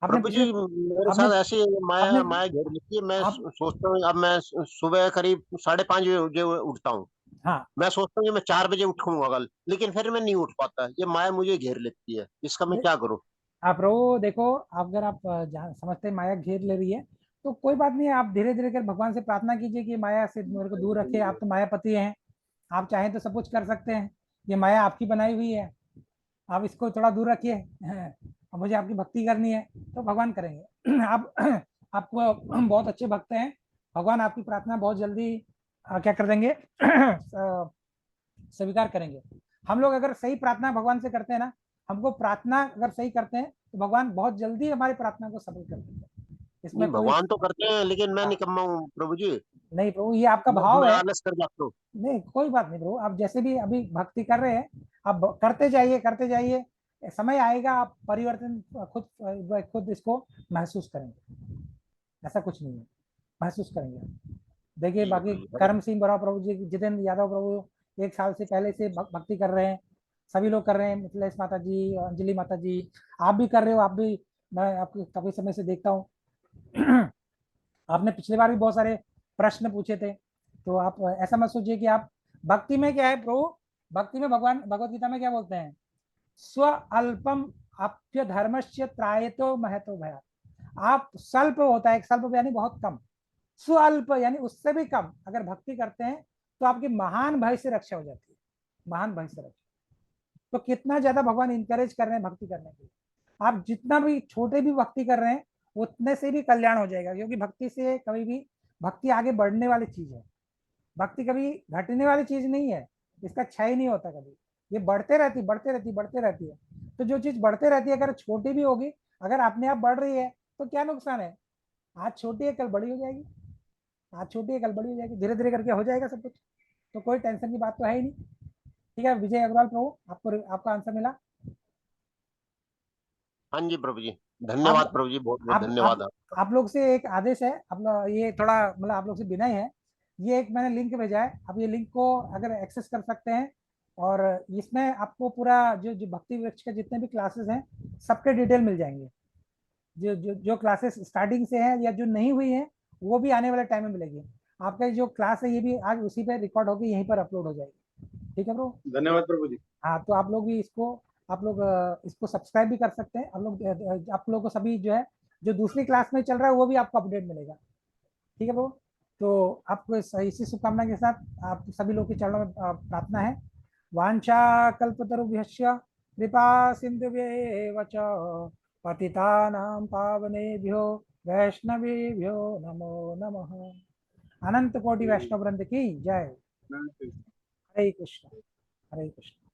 आपने प्रभु जी पिछले मेरे आपने साथ ऐसी माया आपने माया घेर लेती है। मैं आप सोचता हूँ, अब मैं सुबह करीब 5:30 बजे उठता हूँ। हाँ मैं सोचता हूँ कि मैं 4 बजे उठूंगा कल, लेकिन फिर मैं नहीं उठ पाता। ये माया मुझे घेर लेती है, इसका मैं क्या करूँ? आप रो देखो, अगर आप समझते हैं माया घेर ले रही है, तो कोई बात नहीं है, आप धीरे धीरे कर भगवान से प्रार्थना कीजिए कि माया से मेरे को दूर रखे। आप तो मायापति हैं, आप चाहें तो सब कुछ कर सकते हैं, ये माया आपकी बनाई हुई है, आप इसको थोड़ा दूर रखिए। अब मुझे आपकी भक्ति करनी है तो भगवान करेंगे। आप आपको बहुत अच्छे भक्त हैं, भगवान आपकी प्रार्थना बहुत जल्दी क्या कर देंगे, स्वीकार करेंगे। हम लोग अगर सही प्रार्थना भगवान से करते हैं ना, हमको प्रार्थना अगर सही करते हैं तो भगवान बहुत जल्दी हमारी प्रार्थना को सफल कर देते हैं, इसमें नहीं, कोई भगवान तो करते हैं, लेकिन मैं हाँ, निकम्मा हूँ प्रभु जी। नहीं प्रभु, ये आपका भाव मैं है। आलस कर जाता हूँ। नहीं कोई बात नहीं प्रभु, आप जैसे भी अभी भक्ति कर रहे हैं, आप करते जाइए, करते जाइए, समय आएगा आप परिवर्तन खुद खुद इसको महसूस करेंगे, ऐसा कुछ नहीं है, महसूस करेंगे आप। देखिए बाकी करम सिंह बराव प्रभु जी, जितेंद्र यादव प्रभु 1 साल से पहले से भक्ति कर रहे हैं, सभी लोग कर रहे हैं, मिथिलेश माता जी, अंजलि माता जी, आप भी कर रहे हो, आप भी, मैं आपको काफी समय से देखता हूँ। आपने पिछली बार भी बहुत सारे प्रश्न पूछे थे, तो आप ऐसा मत सोचिए कि आप भक्ति में क्या है प्रभु, भक्ति में भगवान भगवत गीता में क्या बोलते हैं, स्व अल्पम अप्य धर्मस्य त्रायतो महतो भया। आप स्वल्प होता है, एक स्वल्प यानी बहुत कम, स्वल्प यानी उससे भी कम अगर भक्ति करते हैं तो आपकी महान भय से रक्षा हो जाती है, महान भय से रक्षा। तो कितना ज्यादा भगवान इंकरेज कर रहे हैं भक्ति करने के लिए। आप जितना भी छोटे भी भक्ति कर रहे हैं उतने से भी कल्याण हो जाएगा, क्योंकि भक्ति से कभी भी, भक्ति आगे बढ़ने वाली चीज है, भक्ति कभी घटने वाली चीज नहीं है, इसका क्षय नहीं होता कभी, ये बढ़ते रहती बढ़ते रहती बढ़ते रहती है। तो जो चीज बढ़ते रहती है अगर छोटी भी होगी, अगर अपने आप बढ़ रही है तो क्या नुकसान है, आज छोटी है कल बड़ी हो जाएगी, आज छोटी है कल बड़ी हो जाएगी, धीरे धीरे करके हो जाएगा सब कुछ, तो कोई टेंशन की बात तो है ही नहीं। ठीक है विजय अग्रवाल प्रभु, आपको आपका आंसर मिला। हाँ जी प्रभु जी, धन्यवाद आप- प्रभु जी, बहुत बहुत आप धन्यवाद आप, आपका। आप लोग से एक आदेश है, आप लोग ये थोड़ा मतलब आप लोग से बिना ही है, ये एक मैंने लिंक भेजा है, आप ये लिंक को अगर एक्सेस कर सकते हैं, और इसमें आपको पूरा जो जो भक्ति वृक्ष के जितने भी क्लासेस हैं सबके डिटेल मिल जाएंगे, जो जो जो क्लासेस स्टार्टिंग से हैं या जो नहीं हुई हैं वो भी आने वाले टाइम में मिलेगी। आपका जो क्लास है ये भी आज उसी पे रिकॉर्ड होगी, यहीं पर अपलोड हो जाएगी। ठीक है ब्रो। धन्यवाद प्रभु जी। हाँ तो आप लोग भी इसको, आप लोग इसको सब्सक्राइब भी कर सकते हैं, आप लोग को सभी जो है जो दूसरी क्लास में चल रहा है वो भी आपको अपडेट मिलेगा। ठीक है ब्रो। तो आपको इसी शुभकामना के साथ आप सभी लोग के चरणों में प्रार्थना है। वांछा कल्पतरुभ्यश्च कृपा सिंधुभ्येव च पतितानां पावनेभ्यो वैष्णवेभ्यो नमो नमः। अनंत कोटि वैष्णव वृंद की जय। हरे कृष्ण हरे कृष्ण।